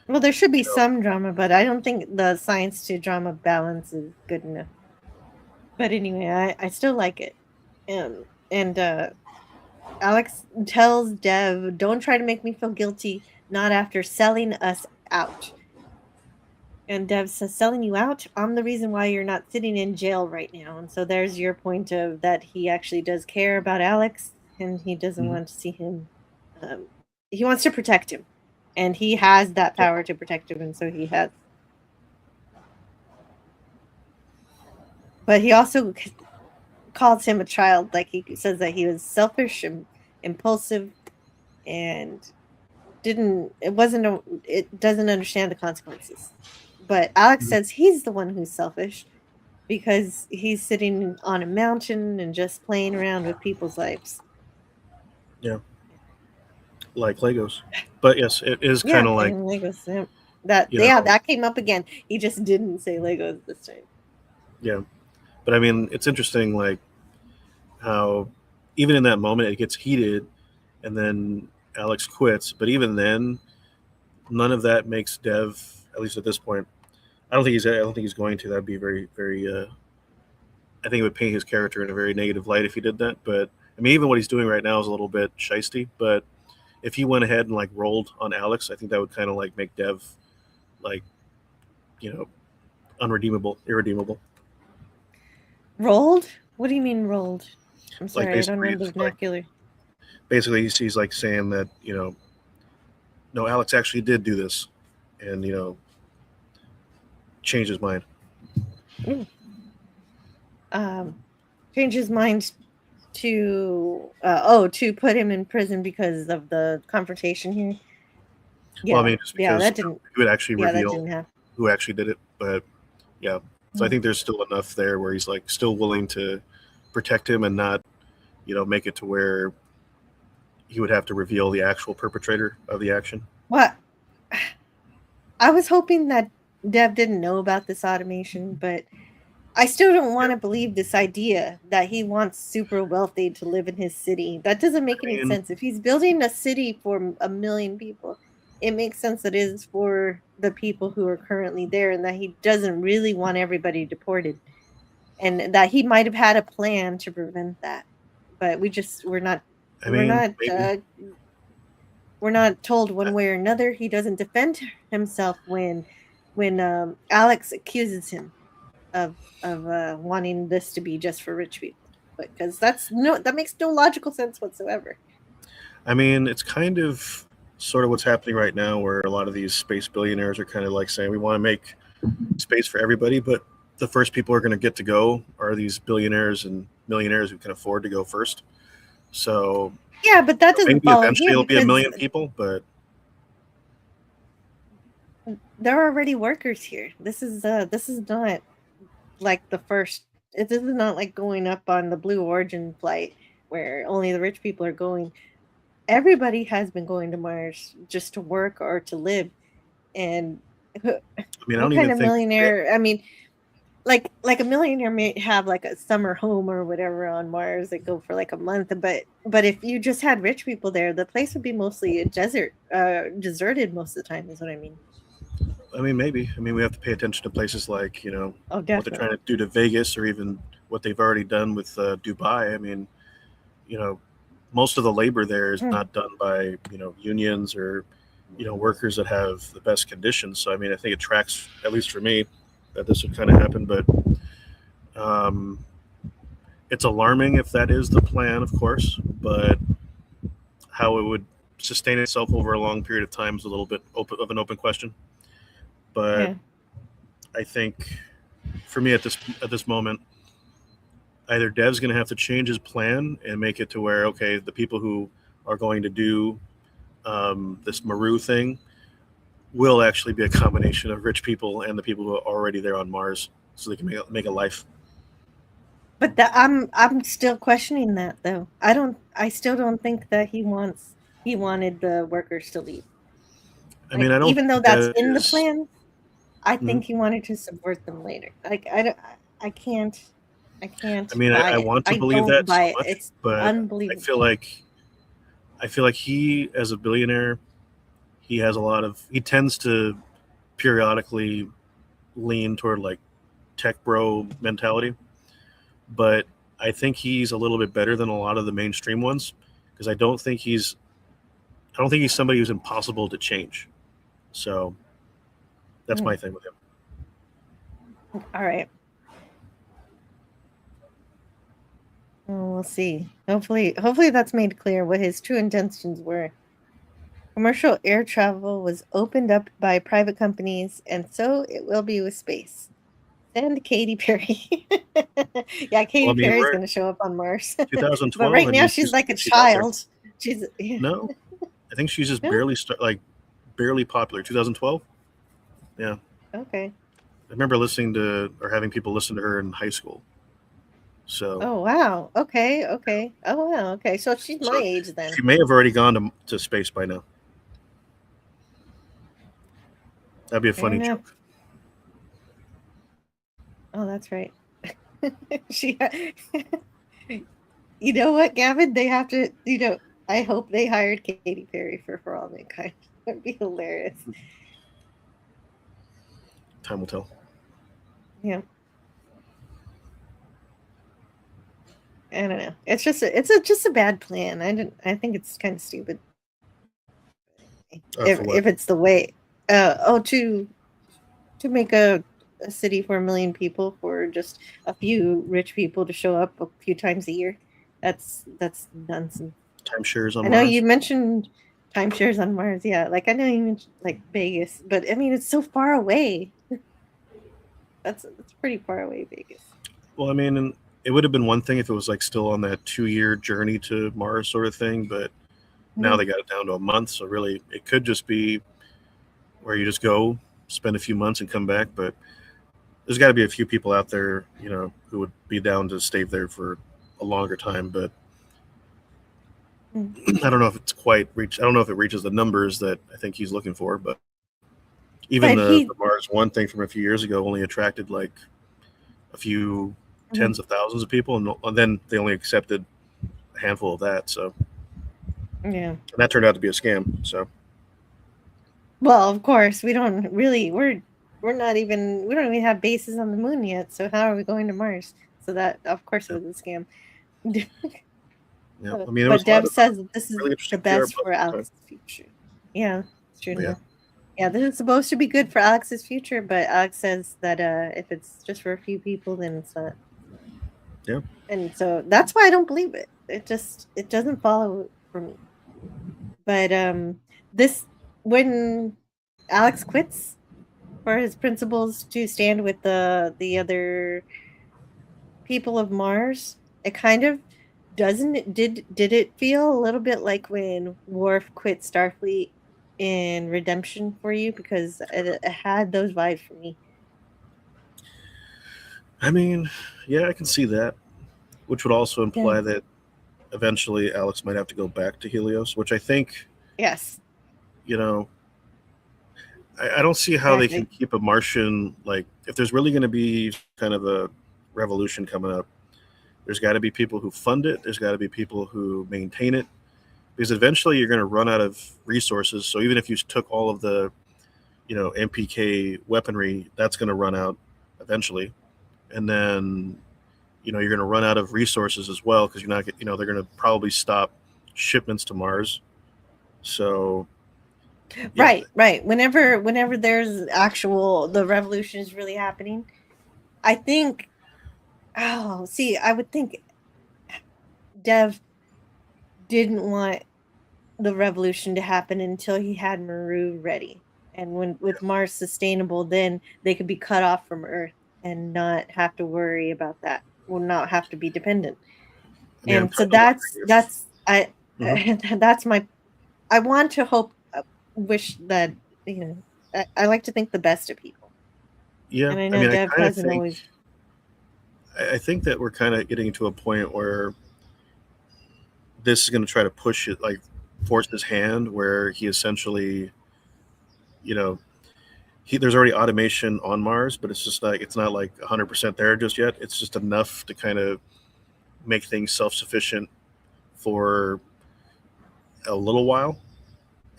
Well, there should be some drama, but I don't think the science to drama balance is good enough. But anyway, I still like it. And Alex tells Dev, "Don't try to make me feel guilty, not after selling us out." And Dev says, "Selling you out? I'm the reason why you're not sitting in jail right now." And so there's your point of that he actually does care about Alex and he doesn't want to see him. He wants to protect him. And he has that power to protect him. And so he has. But he also calls him a child. Like he says that he was selfish and impulsive and it doesn't understand the consequences. But Alex says he's the one who's selfish because he's sitting on a mountain and just playing around with people's lives. yeah, like Legos. But yes, it is Yeah, kind of like playing Legos. Yeah. That you know, that came up again. He just didn't say Legos this time. yeah. But I mean, it's interesting, like how even in that moment it gets heated, and then Alex quits. But even then, none of that makes Dev, at least at this point. I don't think he's going to. That'd be very, very. I think it would paint his character in a very negative light if he did that. But I mean, even what he's doing right now is a little bit shisty. But if he went ahead and like rolled on Alex, I think that would kind of like make Dev like, unredeemable, irredeemable. Rolled? What do you mean rolled? I'm Like sorry, I don't know the vernacular. Basically, he's like saying that no, Alex actually did do this, and change his mind. Change his mind to to put him in prison because of the confrontation here. Yeah, well, I mean, just because that didn't. he would actually That reveal didn't happen. who actually did it. But yeah, so I think there's still enough there where he's like still willing to protect him and not, make it to where he would have to reveal the actual perpetrator of the action. What? I was hoping that Dev didn't know about this automation, but I still don't want to believe this idea that he wants super wealthy to live in his city. That doesn't make any sense. If he's building a city for 1 million people, it makes sense that it is for the people who are currently there and that he doesn't really want everybody deported. And that he might have had a plan to prevent that. But we're not told one way or another. He doesn't defend himself when Alex accuses him of wanting this to be just for rich people, because that makes no logical sense whatsoever. I mean, it's kind of sort of what's happening right now, where a lot of these space billionaires are kind of like saying we want to make space for everybody, but the first people who are going to get to go are these billionaires and millionaires who can afford to go first. So yeah, but that doesn't maybe follow eventually here it'll be 1 million people, but there are already workers here. This is not like the first. This is not like going up on the Blue Origin flight where only the rich people are going. Everybody has been going to Mars just to work or to live, and I mean, I what don't kind even of think millionaire? I mean, like a millionaire may have like a summer home or whatever on Mars that go for like a month, but if you just had rich people there, the place would be mostly a desert, deserted most of the time. Is what I mean. I mean, maybe. I mean, we have to pay attention to places like, Oh, what they're trying definitely. to do to Vegas, or even what they've already done with Dubai. I mean, you know, most of the labor there is Hmm. not done by, unions or, workers that have the best conditions. So, I mean, I think it tracks, at least for me, that this would kind of happen. But um, it's alarming if that is the plan, of course. But how it would sustain itself over a long period of time is a little bit of an open question. But Yeah. I think for me at this moment, either Dev's going to have to change his plan and make it to where, okay, the people who are going to do this Maru thing will actually be a combination of rich people and the people who are already there on Mars, so they can make a life. But I'm still questioning that though. I still don't think that he wanted the workers to leave. I mean, Like I don't even though think that's Dev in the is. plan, I Mhm. think he wanted to subvert them later. Like I don't I can't I I can't mean, buy I it. want to I believe don't that so buy it. much, It's but I unbelievable. feel like he, as a billionaire, he tends to periodically lean toward like tech bro mentality, but I think he's a little bit better than a lot of the mainstream ones, because I don't think he's somebody who's impossible to change. So that's Mm, my thing with him. all right. Well, we'll see. Hopefully that's made clear what his true intentions were. Commercial air travel was opened up by private companies, and so it will be with space. And Katy Perry. Yeah, Well, I Katy mean, Perry's we're going to show up on Mars. But 2012. right I now mean, she's like a she's out there. child. She's yeah. No, I think she's just No? barely popular. 2012. Yeah, Okay. I remember listening to or having people listen to her in high school. So, Oh wow. Okay, okay. Oh wow. Okay. So she's my so age then. she may have already gone to space by now. That'd be a Fair funny enough. joke. Oh, that's right. She You know what, Gavin? They have to, I hope they hired Katy Perry for All Mankind. That'd be hilarious. Time will tell. Yeah. I don't know. It's just a bad plan. I think it's kind of stupid. For what? If it's the way to make a city for 1 million people for just a few rich people to show up a few times a year. That's nonsense. Timeshares on I know you Mars. mentioned timeshares on Mars. Yeah, like I know you mentioned like Vegas, but I mean it's so far away. That's pretty far away, Vegas. Well, I mean, it would have been one thing if it was like still on that 2-year journey to Mars sort of thing, but now Mhm. they got it down to a month. So really, it could just be where you just go, spend a few months, and come back. But there's got to be a few people out there, who would be down to stay there for a longer time. But Mm. I don't know if it's quite reached. I don't know if it reaches the numbers that I think he's looking for. But even But the he Mars One thing from a few years ago only attracted like a few Mhm. tens of thousands of people, and then they only accepted a handful of that. So, Yeah. and that turned out to be a scam. So, Well, of course, we don't even have bases on the moon yet. So how are we going to Mars? So that of course yeah, it was a scam. yeah. I mean, there was But a lot Dev of says that this is really the interesting PR best buzz for at the time. Alex's future. Yeah, it's true But yeah, enough. Yeah, this is supposed to be good for Alex's future, but Alex says that if it's just for a few people, then it's not. yeah. And so that's why I don't believe it. It doesn't follow for me. But this when Alex quits for his principles to stand with the other people of Mars, it kind of doesn't it did it feel a little bit like when Worf quit Starfleet in Redemption for you because it had those vibes for me. I mean, yeah, I can see that, which would also Yeah. imply that eventually Alex might have to go back to Helios, which I think, Yes. you know, I don't see how they Exactly. can keep a Martian, like, if there's really going to be kind of a revolution coming up, there's got to be people who fund it. There's got to be people who maintain it, because eventually you're going to run out of resources. So even if you took all of the, MPK weaponry, that's going to run out eventually. And then, you're going to run out of resources as well, because you're not, they're going to probably stop shipments to Mars. So yeah. Right. Whenever there's the revolution is really happening, I think. Oh, see, I would think Dev didn't want the revolution to happen until he had Maru ready, and with Mars sustainable, then they could be cut off from Earth and not have to worry about that. Will not have to be dependent. I mean, I'm And so kind of wondering if. that's I Mhm. that's my. I want to hope, wish that I like to think the best of people, Yeah, and I I know mean, I Dev kind of hasn't think always. I think that we're kind of getting to a point where this is going to try to push it, like force his hand, where he essentially, you know, there's already automation on Mars, but it's just like it's not like 100% there just yet. It's just enough to kind of make things self-sufficient for a little while,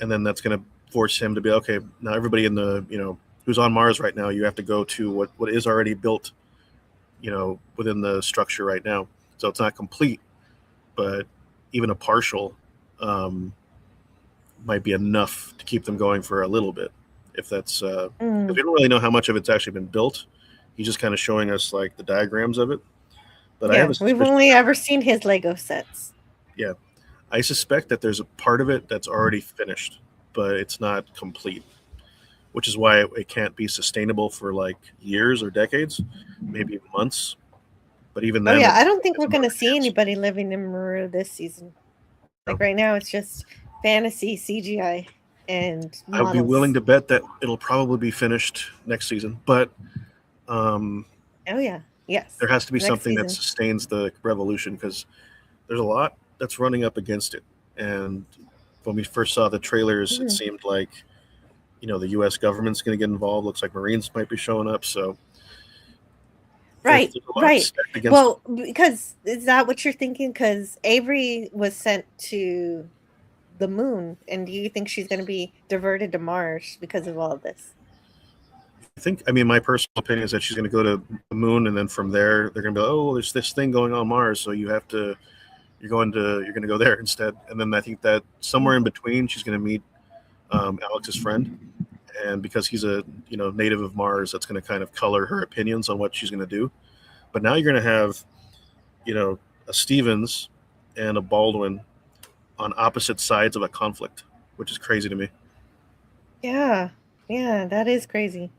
and then that's going to force him to be okay. Now everybody in the who's on Mars right now, you have to go to what is already built, within the structure right now. So it's not complete, but even a partial might be enough to keep them going for a little bit. If that's because we don't really know how much of it's actually been built. He's just kind of showing us like the diagrams of it. But I have Yeah, a we've suspicion. only ever seen his Lego sets. Yeah, I suspect that there's a part of it that's already finished, but it's not complete, which is why it can't be sustainable for like years or decades, maybe months. But even Oh then, yeah, it's, I don't think it's we're more gonna see advanced. anybody living in Maru this season. You Like know? right now, it's just fantasy CGI and I would be willing models. to bet that it'll probably be finished next season, but um, Oh yeah, yes, there has to be next something that season. sustains the revolution, because there's a lot that's running up against it. And when we first saw the trailers, it Mhm. seemed like the U.S. government's going to get involved. Looks like Marines might be showing up. So Right, there's a lot right. stacked against it. Well, because is that what you're thinking? Because Avery was sent to the moon, and do you think she's going to be diverted to Mars because of all of this? I mean, my personal opinion is that she's going to go to the moon, and then from there, they're going to be like, oh, there's this thing going on Mars, so you're going to go there instead. And then I think that somewhere in between, she's going to meet Alex's friend, and because he's a native of Mars, that's going to kind of color her opinions on what she's going to do. But now you're going to have a Stevens and a Baldwin on opposite sides of a conflict, which is crazy to me. Yeah, yeah, that is crazy.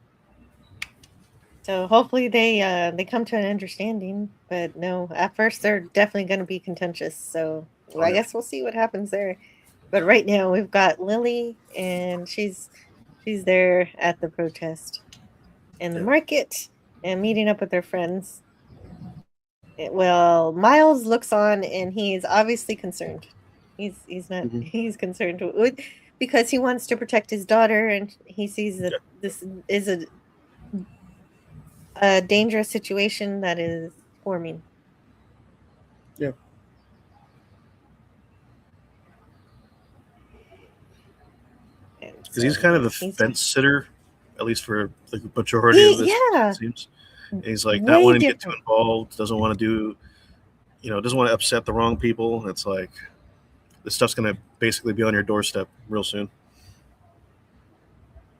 So hopefully they come to an understanding. But no, at first they're definitely going to be contentious. So Oh I yeah, guess we'll see what happens there. But right now we've got Lily, and she's there at the protest in the yeah. market and meeting up with her friends. Well, Miles looks on, and he's obviously concerned. He's not Mm-hmm. he's concerned because he wants to protect his daughter, and he sees that Yeah. this is a dangerous situation that is forming. Yeah. And Because he's so kind of the he's fence sitter, at least for the majority of he this season, it yeah, seems. And he's like not way wanting to get too different. involved, doesn't want to do, doesn't want to upset the wrong people. It's like this stuff's going to basically be on your doorstep real soon.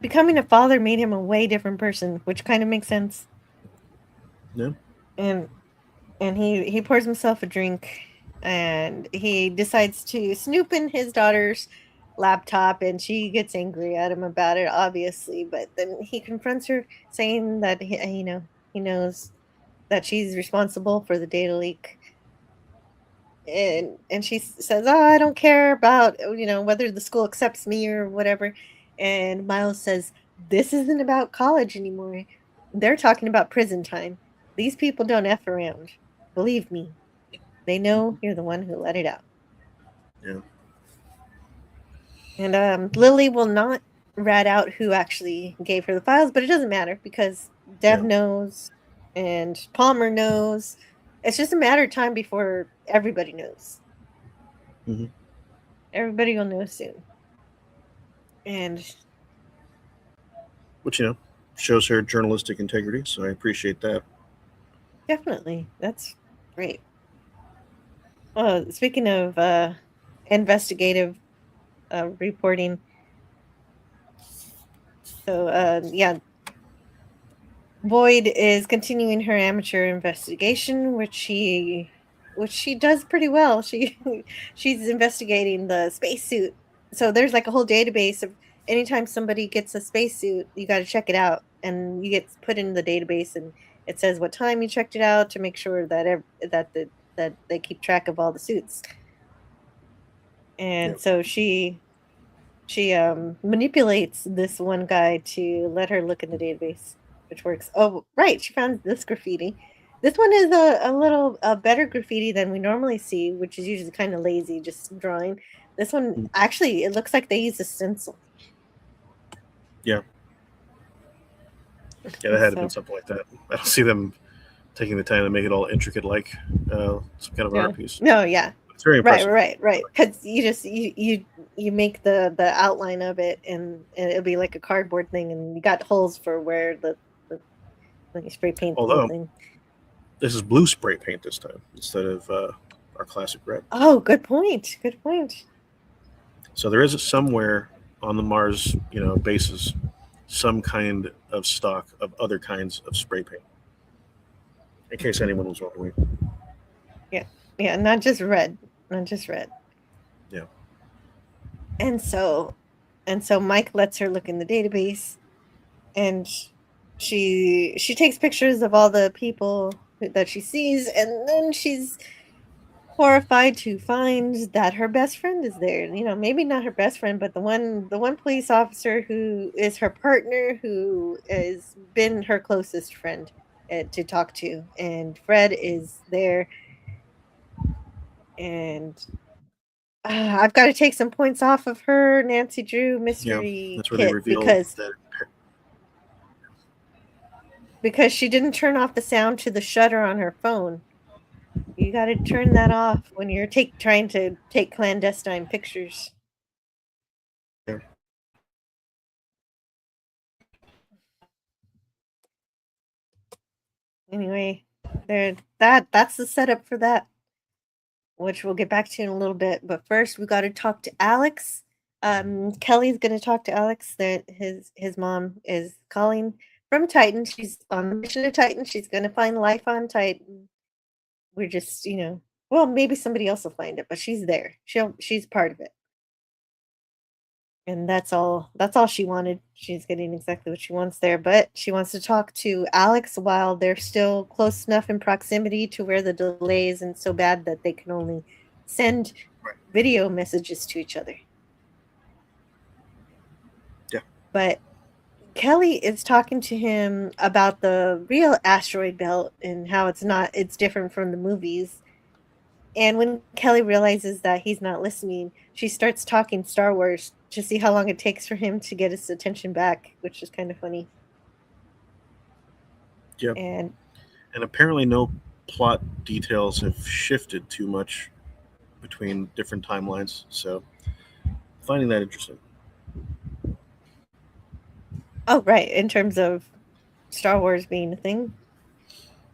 Becoming a father made him a way different person, which kind of makes sense. Yeah. And he pours himself a drink, and he decides to snoop in his daughter's laptop, and she gets angry at him about it, obviously. But then he confronts her, saying that he knows that she's responsible for the data leak. And she says, "Oh, I don't care about whether the school accepts me or whatever." And Miles says, "This isn't about college anymore. They're talking about prison time. These people don't f around. Believe me, they know you're the one who let it out." Yeah. And Lily will not rat out who actually gave her the files, but it doesn't matter because Dev Yeah. knows and Palmer knows. It's just a matter of time before everybody knows. Mhm. Everybody will know soon. And Which, shows her journalistic integrity, so I appreciate that. definitely, that's great. Speaking of investigative reporting, so yeah, Boyd is continuing her amateur investigation, which she does pretty well. She's investigating the spacesuit. So there's like a whole database of anytime somebody gets a spacesuit, you got to check it out, and you get put in the database, and it says what time you checked it out to make sure that that they keep track of all the suits. And Yep. so she manipulates this one guy to let her look in the database, which works. Oh, right, she found this graffiti. This one is a little better graffiti than we normally see, which is usually kind of lazy, just drawing. This one actually, it looks like they use a stencil. Yeah. Yeah, that had to So been something like that. I don't see them taking the time to make it all intricate like some kind of yeah, art piece. no, yeah, It's very right, impressive. right. Because you make the outline of it, and it'll be like a cardboard thing, and you got holes for where the when you spray paint the little Although thing. this is blue spray paint this time instead of our classic red. Oh, good point. Good point. So there is somewhere on the Mars, bases, some kind of stock of other kinds of spray paint. In case anyone was wondering. Yeah. Yeah, not just red. Not just red. Yeah. And so Mike lets her look in the database, and she takes pictures of all the people that she sees, and then she's horrified to find that her best friend is there. Maybe not her best friend, but the one police officer who is her partner, who has been her closest friend to talk to, and Fred is there. And I've got to take some points off of her Nancy Drew Yeah. mystery That's where they kit reveal that. because she didn't turn off the sound to the shutter on her phone. You got to turn that off when you're trying to take clandestine pictures. Yeah. Anyway, that's the setup for that, which we'll get back to in a little bit. But first, we got to talk to Alex. Kelly's going to talk to Alex. That his mom is calling from Titan. She's on the mission to Titan. She's going to find life on Titan. We're just, well, maybe somebody else will find it, but she's there. She's part of it. And that's all she wanted. She's getting exactly what she wants there, but she wants to talk to Alex while they're still close enough in proximity to where the delay isn't so bad that they can only send video messages to each other. Yeah. But Kelly is talking to him about the real asteroid belt and how it's different from the movies. And when Kelly realizes that he's not listening, she starts talking Star Wars to see how long it takes for him to get his attention back, which is kind of funny. Yeah. And apparently no plot details have shifted too much between different timelines, so finding that interesting. oh, right, in terms of Star Wars being a thing.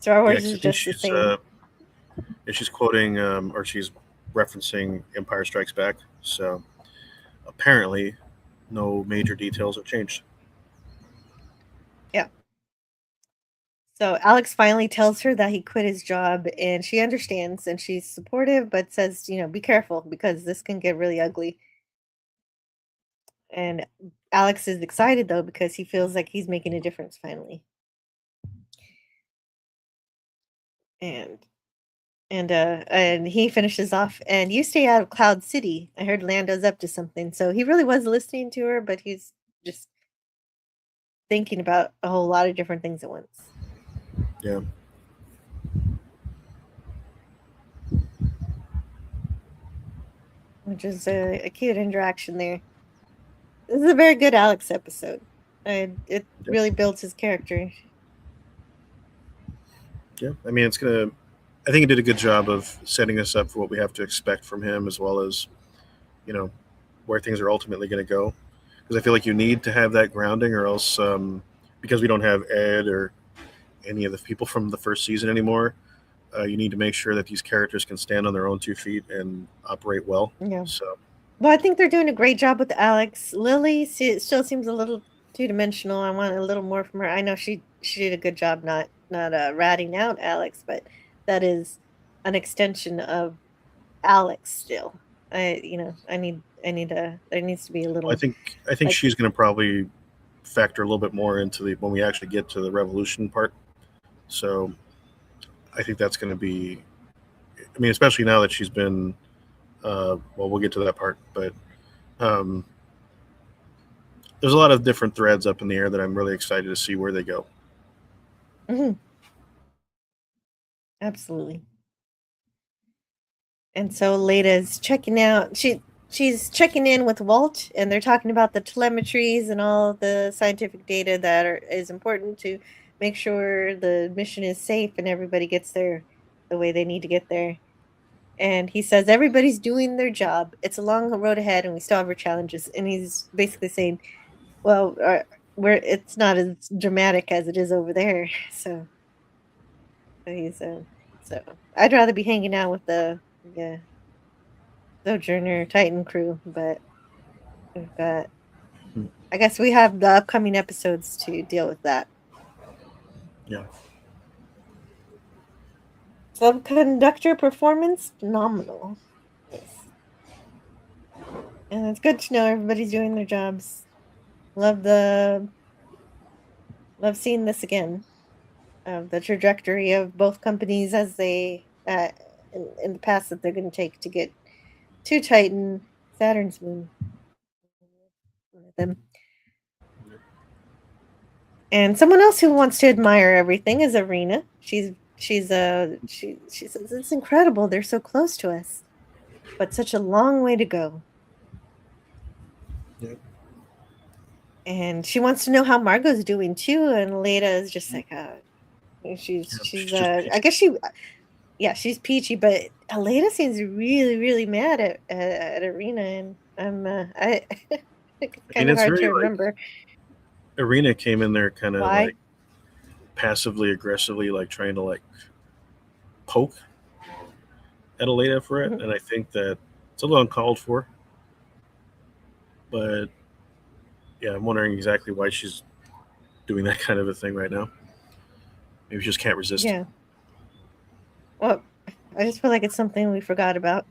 Star Wars is just the same. She's quoting or she's referencing Empire Strikes Back, so apparently no major details have changed. Yeah. So Alex finally tells her that he quit his job, and she understands, and she's supportive, but says, be careful because this can get really ugly. And Alex is excited though because he feels like he's making a difference finally. And he finishes off, and you stay out of Cloud City. I heard Lando's up to something. So he really was listening to her, but he's just thinking about a whole lot of different things at once. Yeah. Which is a cute interaction there. This is a very good Alex episode. It really builds his character. Yeah, I mean, I think it did a good job of setting us up for what we have to expect from him, as well as, where things are ultimately going to go. Because I feel like you need to have that grounding, or else, because we don't have Ed or any of the people from the first season anymore, you need to make sure that these characters can stand on their own 2 feet and operate well. Yeah. So, Well, I think they're doing a great job with Alex. Lily still seems a little two-dimensional. I want a little more from her. I know she did a good job not ratting out Alex, but that is an extension of Alex still. There needs to be a little. I think she's going to probably factor a little bit more into when we actually get to the revolution part. So, I think that's going to be. I mean, especially now that she's been. Well, we'll get to that part, but there's a lot of different threads up in the air that I'm really excited to see where they go. Mm-hmm. Absolutely. And so Lada's checking out. She's checking in with Walt, and they're talking about the telemetries and all the scientific data that is important to make sure the mission is safe and everybody gets there the way they need to get there. And he says everybody's doing their job. It's a long road ahead, and we still have our challenges. And he's basically saying, "Well, it's not as dramatic as it is over there." So he's so I'd rather be hanging out with the Sojourner Titan crew, but we've got. I guess we have the upcoming episodes to deal with that. Yeah. Subconductor performance phenomenal. Yes. And it's good to know everybody's doing their jobs. Love seeing this again. The trajectory of both companies as they in the past that they're going to take to get to Titan, Saturn's moon. Them. And someone else who wants to admire everything is Irina. She says it's incredible they're so close to us, but such a long way to go. Yeah. And she wants to know how Margot's doing too. And Leda is just like, she's I guess she's peachy, but Leda seems really really mad at Irina, and I it's kind of hard to remember. Irina came in there kind of Why? like passively aggressively, like trying to like poke at Leda for it, and I think that it's a little uncalled for. But yeah, I'm wondering exactly why she's doing that kind of a thing right now. Maybe she just can't resist. Yeah. Well, I just feel like it's something we forgot about.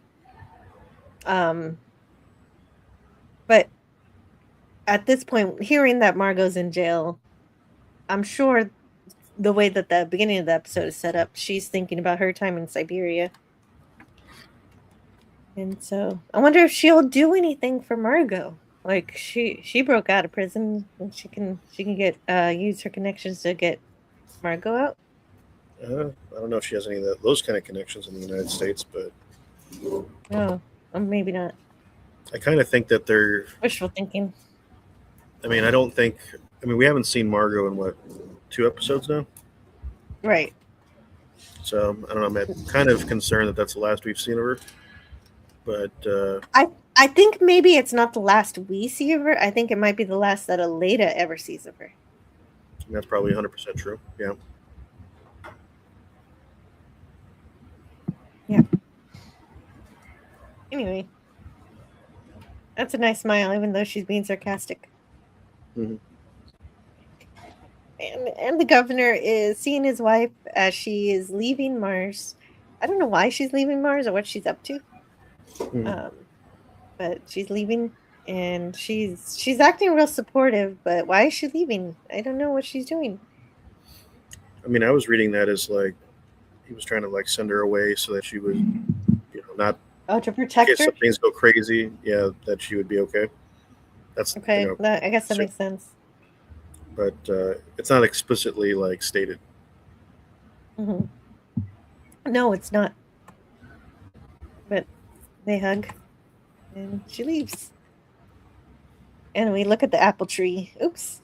But at this point, hearing that Margot's in jail, I'm sure the way that the beginning of the episode is set up, she's thinking about her time in Siberia. And so I wonder if she'll do anything for Margot. Like she broke out of prison, and she can get use her connections to get Margot out. I don't know if she has any of those kind of connections in the United States, but no, maybe not. I kind of think that they're wishful thinking. I mean, we haven't seen Margot in what, 2 episodes now? Right. So I don't know. I'm kind of concerned that that's the last we've seen of her. But I think maybe it's not the last we see of her. I think it might be the last that Leda ever sees of her. That's probably 100% true. Yeah. Yeah. Anyway, that's a nice smile, even though she's being sarcastic. Mm-hmm. And the governor is seeing his wife as she is leaving Mars. I don't know why she's leaving Mars or what she's up to. Mm-hmm. But she's leaving, and she's acting real supportive. But why is she leaving? I don't know what she's doing. I mean, I was reading that as like he was trying to like send her away so that she would, not to protect her. Some things go crazy. Yeah, that she would be okay. That's okay. I guess that makes sense. But it's not explicitly like stated. Mm-hmm. No, it's not. But they hug, and she leaves. And we look at the apple tree. Oops.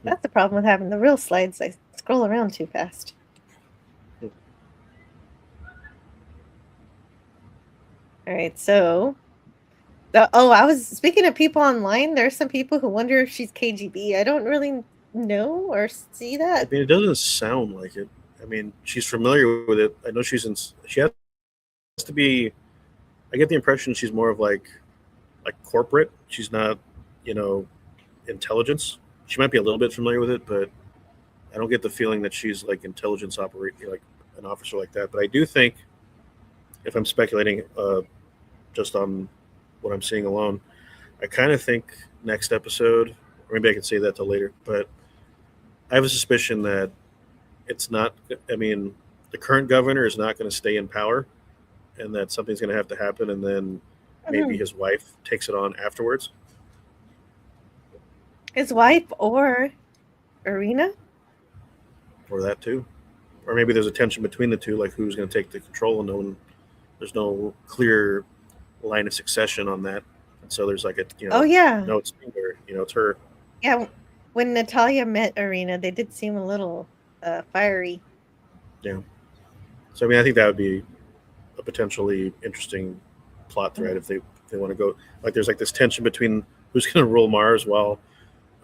That's the problem with having the real slides. I scroll around too fast. All right, so I was speaking of people online. There's some people who wonder if she's KGB. I don't really know or see I that. mean, it doesn't sound like it. I mean, she's familiar with it. I know she has to be. I get the impression she's more of like corporate. She's not, intelligence. She might be a little bit familiar with it, but I don't get the feeling that she's like intelligence operate like an officer like that. But I do think, if I'm speculating, just on what I'm seeing alone, I kind of think next episode, or maybe I can say that till later, but I have a suspicion that it's not. I mean, the current governor is not going to stay in power, and that something's going to have to happen, and then maybe his wife takes it on afterwards. His wife or Irina? Or that too. Or maybe there's a tension between the two, like who's going to take the control, and there's no clear line of succession on that. And so there's like Oh yeah. No, it's her, it's her. Yeah, when Natalia met Irina, they did seem a little fiery. Yeah. So I mean, I think that would be a potentially interesting plot thread if they want to go. Like there's like this tension between who's going to rule Mars while,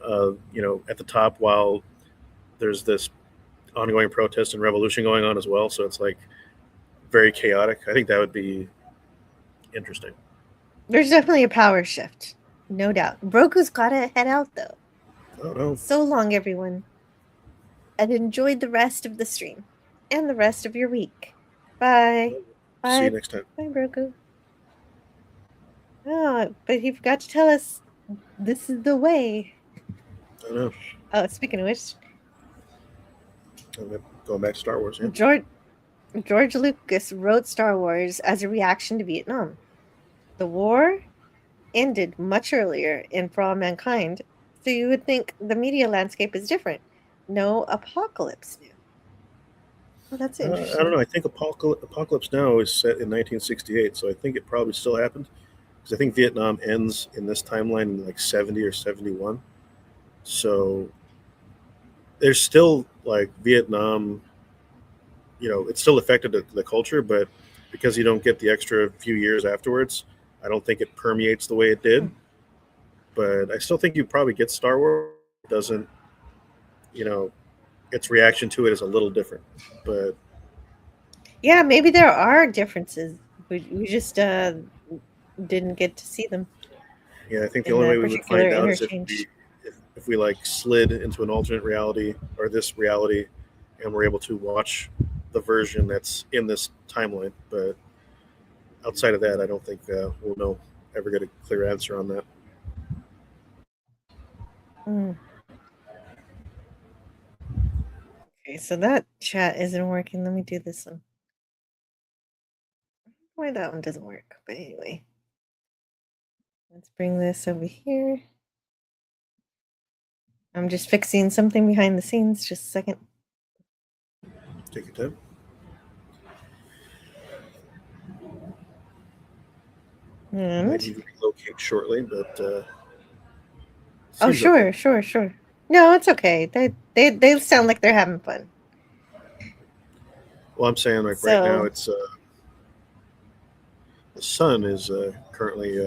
at the top, while there's this ongoing protest and revolution going on as well. So it's like very chaotic. I think that would be interesting. There's definitely a power shift, no doubt. Broku's gotta head out though. Oh no. So long, everyone. And enjoy the rest of the stream and the rest of your week. Bye. Bye. See you next time. Bye, Broku. Oh, but he forgot to tell us this is the way. I know. Oh, speaking of which, going back to Star Wars. Yeah. George Lucas wrote Star Wars as a reaction to Vietnam. The war ended much earlier in For All Mankind, so you would think the media landscape is different. No apocalypse now. Well, that's interesting. I don't know. I think Apocalypse Now is set in 1968, so I think it probably still happened. Because I think Vietnam ends in this timeline in like 70 or 71. So there's still like Vietnam, it's still affected the culture, but because you don't get the extra few years afterwards, I don't think it permeates the way it did. But I still think you probably get Star Wars. It doesn't, its reaction to it is a little different. But yeah, maybe there are differences. We just didn't get to see them. Yeah, I think the only way we would find out is if we like slid into an alternate reality or this reality, and we're able to watch the version that's in this timeline. But outside of that, I don't think we'll ever get a clear answer on that. Okay, so that chat isn't working. Let me do this one. Why that one doesn't work? But anyway, let's bring this over here. I'm just fixing something behind the scenes. Just a second. Take your time. And might need to relocate shortly, but oh, sure, okay. Sure. No, it's okay. They sound like they're having fun. Well, I'm saying like right now, it's the sun is currently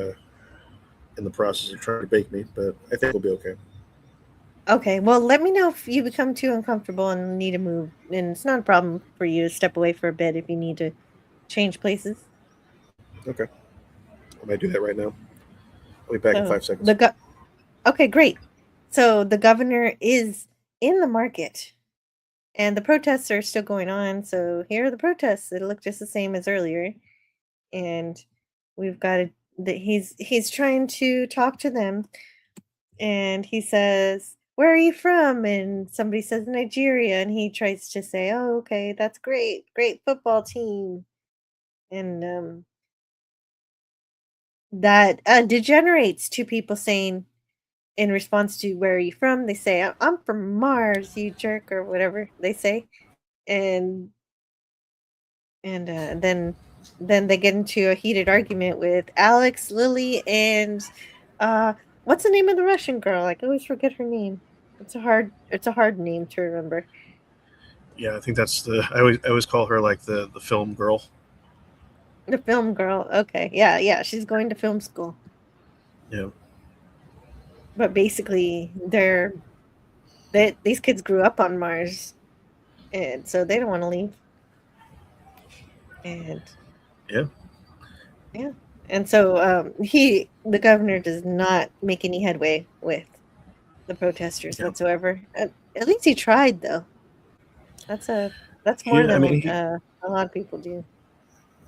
in the process of trying to bake me, but I think we'll be okay. Okay, well, let me know if you become too uncomfortable and need to move. And it's not a problem for you to step away for a bit if you need to change places. Okay. I might do that right now. I'll be back in 5 seconds. Okay, great. So the governor is in the market. And the protests are still going on. So here are the protests. They look just the same as earlier. And we've got he's trying to talk to them. And he says, "Where are you from?" And somebody says Nigeria, and he tries to say, "Oh, okay, that's great football team." And that degenerates to people saying, in response to "Where are you from?" they say, "I'm from Mars, you jerk," or whatever they say, and then they get into a heated argument with Alex, Lily, and What's the name of the Russian girl? I always forget her name. It's a hard name to remember. Yeah, I think that's the. I always call her like the film girl. The film girl. Okay. Yeah. She's going to film school. Yeah. But basically, these kids grew up on Mars, and so they don't want to leave. And Yeah. And so the governor does not make any headway with the protesters whatsoever. At least he tried, though. That's more Yeah, I than mean, a lot of people do.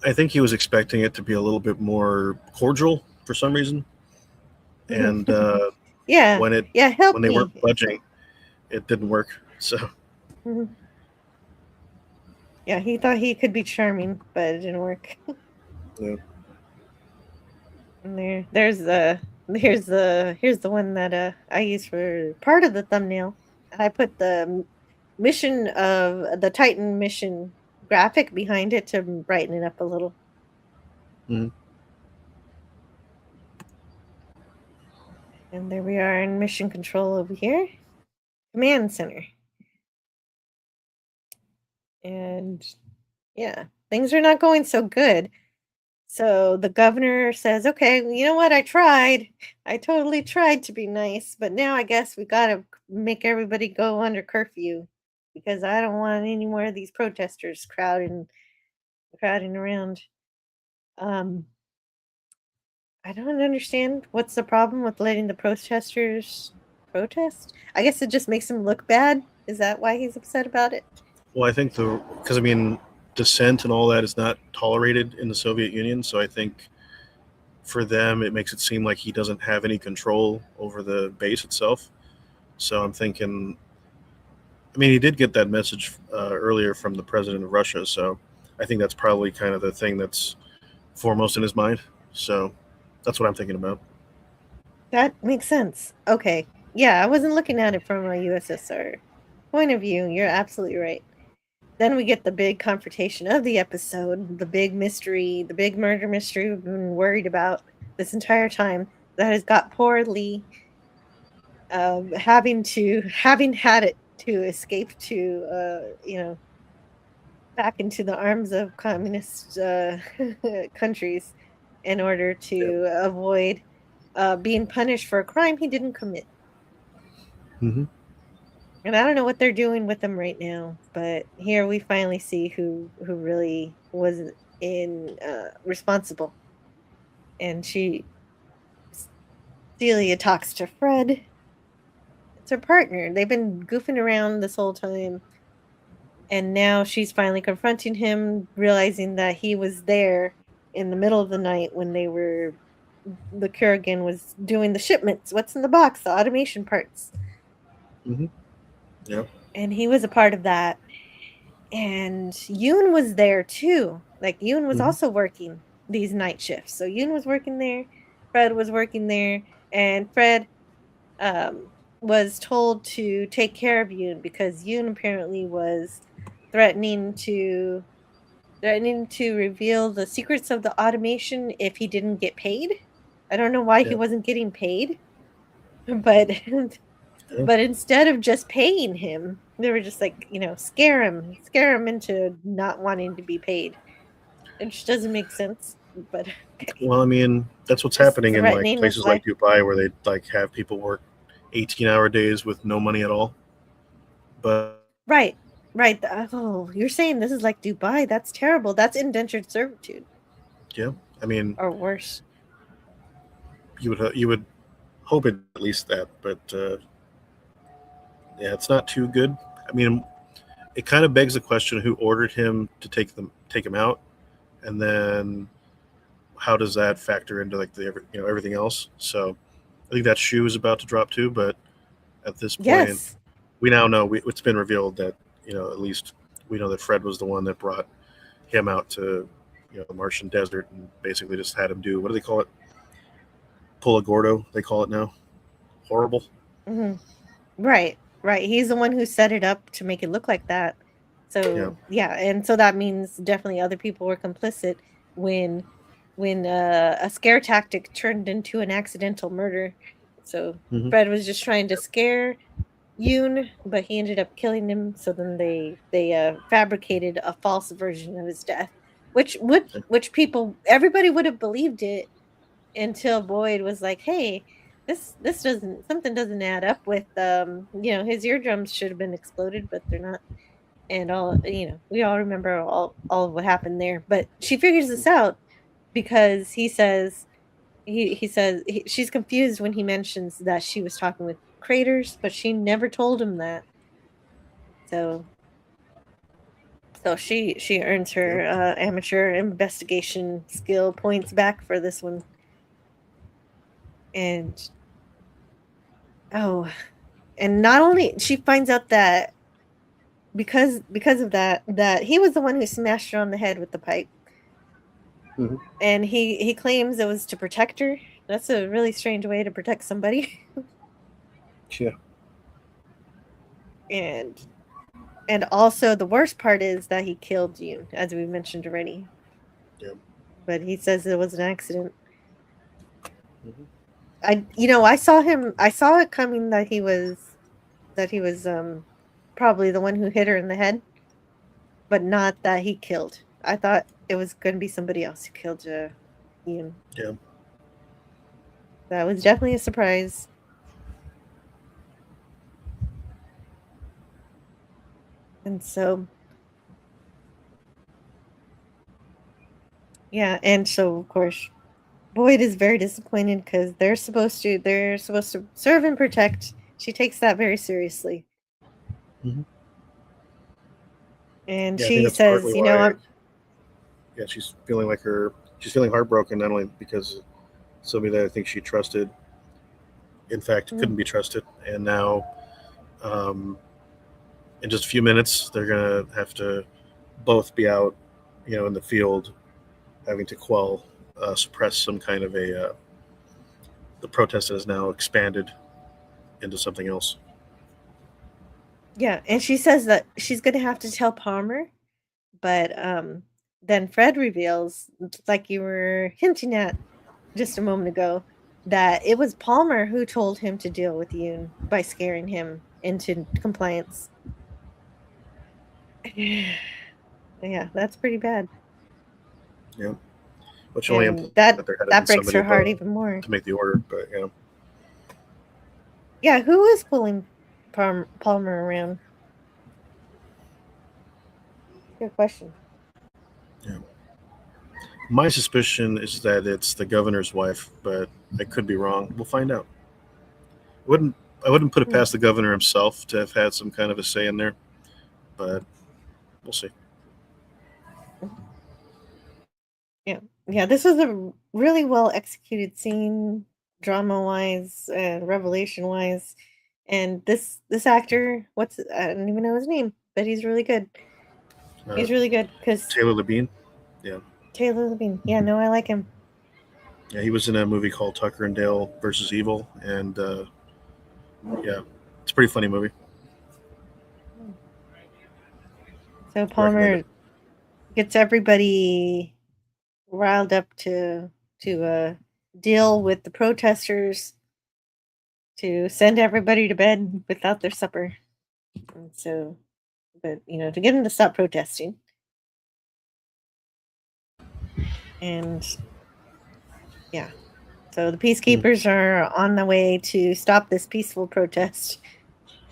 I think he was expecting it to be a little bit more cordial for some reason, and Yeah, when help they me. weren't budging, it didn't work. So Mhm. Yeah, he thought he could be charming, but it didn't work. yeah. And here's the one that I use for part of the thumbnail. I put the mission of the Titan mission graphic behind it to brighten it up a little. Mhm. And there we are in mission control over here. Command center. And yeah, things are not going so good. So the governor says, okay, you know what? I tried. I totally tried to be nice, but now I guess we got to make everybody go under curfew because I don't want any more of these protesters crowding around. I don't understand what's the problem with letting the protesters protest. I guess it just makes them look bad. Is that why he's upset about it? Well, I think because I mean, dissent and all that is not tolerated in the Soviet Union. So I think for them, it makes it seem like he doesn't have any control over the base itself. So I'm thinking, I mean, he did get that message earlier from the president of Russia. So I think that's probably kind of the thing that's foremost in his mind. So that's what I'm thinking about. That makes sense. Okay. Yeah, I wasn't looking at it from a USSR point of view. You're absolutely right. Then we get the big confrontation of the episode, the big mystery, the big murder mystery we've been worried about this entire time that has got poor Lee having had it to escape to back into the arms of communist countries in order to avoid being punished for a crime he didn't commit. Mm-hmm. And I don't know what they're doing with him right now, but here we finally see who really was responsible. And Celia talks to Fred. It's her partner. They've been goofing around this whole time. And now she's finally confronting him, realizing that he was there in the middle of the night when the Kurgan was doing the shipments. What's in the box? The automation parts. Mm-hmm. Yeah. And he was a part of that. And Yoon was there too. Like Yoon was also working these night shifts. So Yoon was working there, Fred was working there, and Fred was told to take care of Yoon because Yoon apparently was threatening to reveal the secrets of the automation if he didn't get paid. I don't know why he wasn't getting paid, but but instead of just paying him, they were just like, scare him into not wanting to be paid. It just doesn't make sense. But well, I mean, that's what's just happening in like threatening his places life. like Dubai where they like have people work 18-hour days with no money at all. But Right. Oh, you're saying this is like Dubai? That's terrible. That's indentured servitude, yeah, I mean, or worse. you would hope it at least that, but yeah, it's not too good. I mean, it kind of begs the question: who ordered him to take him out, and then how does that factor into like everything else? So I think that shoe is about to drop too. But at this point, Yes. we now know it's been revealed that at least we know that Fred was the one that brought him out to the Martian desert and basically just had him do, what do they call it? Pull a Gordo, they call it now. Horrible. Mm-hmm. Right. He's the one who set it up to make it look like that. So yeah, and so that means definitely other people were complicit when a scare tactic turned into an accidental murder. So Mhm. Fred was just trying to scare Yoon, but he ended up killing him. So then they fabricated a false version of his death, which everybody would have believed it until Boyd was like, "Hey, this doesn't something doesn't add up with his eardrums should have been exploded, but they're not." And we all remember all of what happened there. But she figures this out because she's confused when he mentions that she was talking with Craters, but she never told him that. So she earns her amateur investigation skill points back for this one. And oh, and not only she finds out that because of that he was the one who smashed her on the head with the pipe. Mhm. And he claims it was to protect her. That's a really strange way to protect somebody. Yeah. And also the worst part is that he killed you, as we mentioned already. Yeah. But he says it was an accident. Mhm. I saw it coming that he was probably the one who hit her in the head, but not that he killed. I thought it was going to be somebody else who killed Ian. Yeah. That was definitely a surprise. And so yeah, and so of course Boyd is very disappointed because they're supposed to serve and protect. She takes that very seriously. Mhm. And Yeah, I think she that's partly says, why. Yeah, she's feeling heartbroken not only because somebody that I think she trusted, in fact, Mm, couldn't be trusted, and now, um, in just a few minutes, they're gonna have to both be out, in the field, having to suppress some kind of the protest that has now expanded into something else. yeah, and she says that she's going to have to tell Palmer, but then Fred reveals, like you were hinting at just a moment ago, that it was Palmer who told him to deal with Yoon by scaring him into compliance. Yeah, that's pretty bad. Yeah, which only And implies that that there had to be that breaks somebody her heart above even more. to make the order. But Yeah, who is pulling Palmer around? Good question. yeah. My suspicion is that it's the governor's wife, but I could be wrong. We'll find out. Wouldn't I wouldn't put it Hmm. past the governor himself to have had some kind of a say in there, but we'll see. Yeah, yeah. This was a really well executed scene, drama wise and revelation wise. And this actor, I don't even know his name, but he's really good. Uh, He's really good because Taylor Labine, yeah, Taylor Levine. Yeah, no, I like him. yeah, he was in a movie called Tucker and Dale versus Evil, and yeah, it's a pretty funny movie. So Recommend it. Palmer gets everybody riled up to deal with the protesters, to send everybody to bed without their supper. And so, but to get them to stop protesting. And yeah, so the Hmm. peacekeepers are on the way to stop this peaceful protest.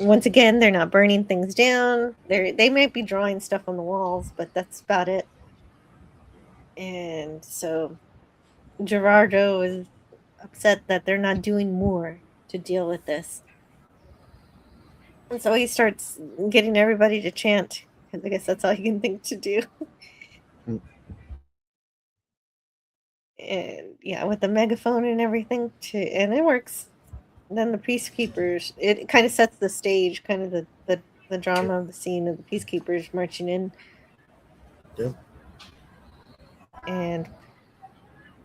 Once again, they're not burning things down. They might be drawing stuff on the walls, but that's about it. And so Gerardo is upset that they're not doing more to deal with this. And so he starts getting everybody to chant because I guess that's all he can think to do. Hmm. And yeah, with the megaphone and everything, and it works. Then the peacekeepers, it kind of sets the stage, kind of the Sure. drama of the scene of the peacekeepers marching in. Yeah. And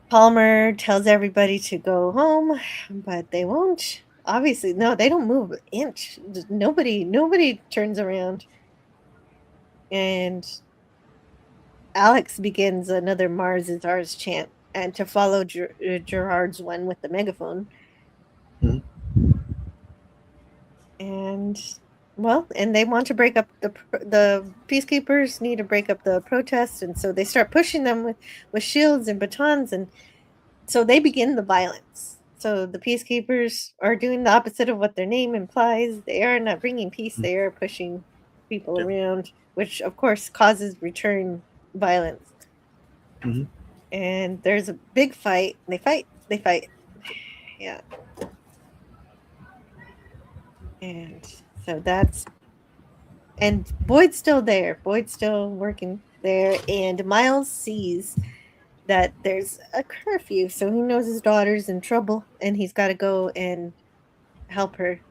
Palmer tells everybody to go home, but they won't. Obviously, no, they don't move an inch. Nobody turns around. And Alex begins another Mars is ours chant, and to follow Gerard's one with the megaphone. Mhm. And well, and they want to break up the peacekeepers need to break up the protests, and so they start pushing them with shields and batons, and so they begin the violence. So the peacekeepers are doing the opposite of what their name implies. They are not bringing peace, they are pushing people Yeah. around, which of course causes return violence. Mhm. And there's a big fight. They fight. Yeah. And so that's, and Boyd's still there. Boyd's still working there. And Miles sees that there's a curfew. So he knows his daughter's in trouble and he's got to go and help her.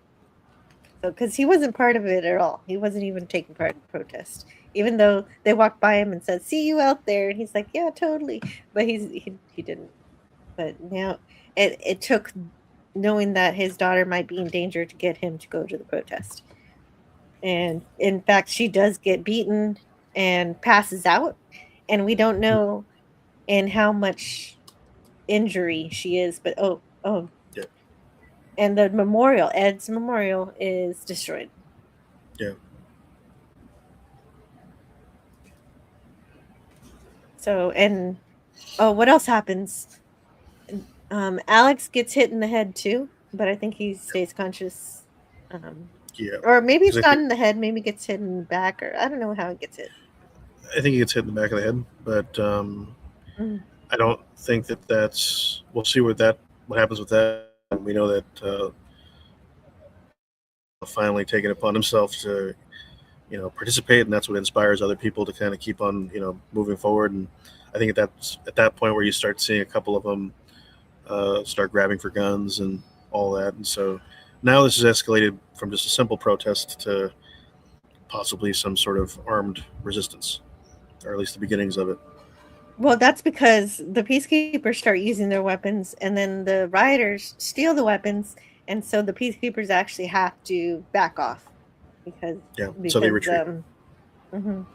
So, because he wasn't part of it at all. He wasn't even taking part in the protest. Even though they walked by him and said, "See you out there." And he's like, "Yeah, totally." But he didn't. But now it took knowing that his daughter might be in danger to get him to go to the protest. And in fact, she does get beaten and passes out. And we don't know in how much injury she is, but oh. Yeah. And the memorial, Ed's memorial, is destroyed. Yeah. So, and what else happens? Alex gets hit in the head too, but I think he stays conscious. Yeah. Or maybe it's 'Cause I not think- in the head, maybe gets hit in the back, or I don't know how it gets hit. I think he gets hit in the back of the head, but Mm. I don't think that's. We'll see what happens with that. We know that finally taking it upon himself to, participate, and that's what inspires other people to kind of keep on, moving forward. And I think at that point where you start seeing a couple of them start grabbing for guns and all that, and so now this has escalated from just a simple protest to possibly some sort of armed resistance, or at least the beginnings of it. Well, that's because the peacekeepers start using their weapons, and then the rioters steal the weapons, and so the peacekeepers actually have to back off because So they retreat. Mhm.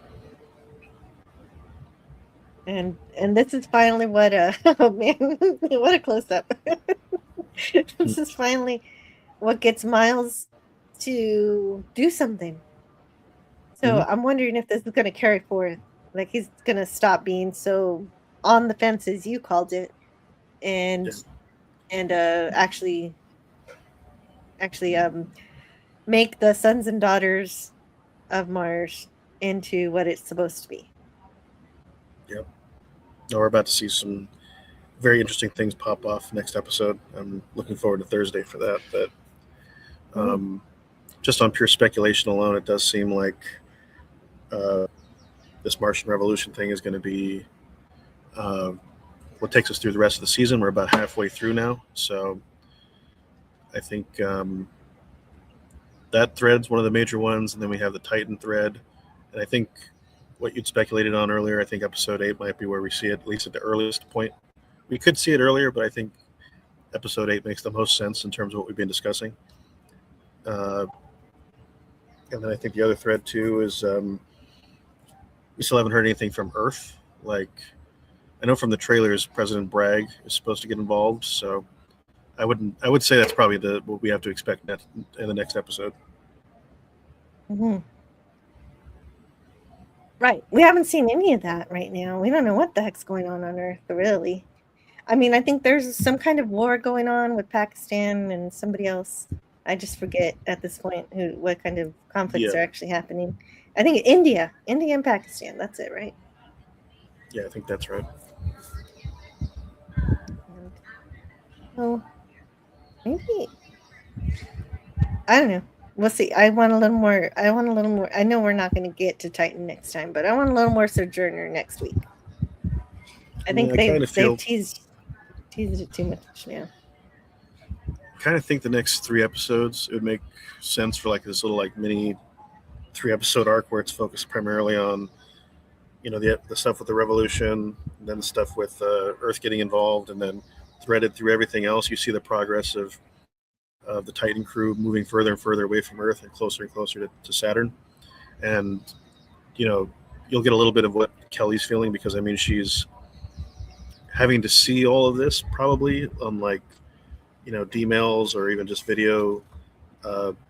And this is finally what oh man, what a close up. This is finally what gets Miles to do something. So I'm wondering if this is going to carry forward. Like he's going to stop being so on the fence, as you called it, and actually make the sons and daughters of Mars into what it's supposed to be. Yep. Now we're about to see some very interesting things pop off next episode. I'm looking forward to Thursday for that. But just on pure speculation alone, it does seem like this Martian Revolution thing is going to be what takes us through the rest of the season. We're about halfway through now, so I think that thread's one of the major ones, and then we have the Titan thread, and I think what you'd speculated on earlier, I think episode 8 might be where we see it, at least at the earliest point. We could see it earlier, but I think episode 8 makes the most sense in terms of what we've been discussing. And then I think the other thread too is we still haven't heard anything from Earth. Like, I know from the trailers, President Bragg is supposed to get involved, so I would say that's probably what we have to expect in the next episode. Mm-hmm. Right. We haven't seen any of that right now. We don't know what the heck's going on Earth, really. I mean, I think there's some kind of war going on with Pakistan and somebody else. I just forget at this point what kind of conflicts are actually happening. I think India and Pakistan. That's it, right? Yeah, I think that's right. Oh, maybe. I don't know. We'll see. I want a little more. I know we're not going to get to Titan next time, but I want a little more Sojourner next week. I think they've teased it too much now. I kind of think the next 3 episodes, it would make sense for like this little like mini 3-episode arc where it's focused primarily on, the stuff with the revolution, and then the stuff with Earth getting involved, and then threaded through everything else. You see the progress of the Titan crew moving further and further away from Earth and closer to Saturn. And, you'll get a little bit of what Kelly's feeling, because, I mean, she's having to see all of this probably on, like, D-mails or even just video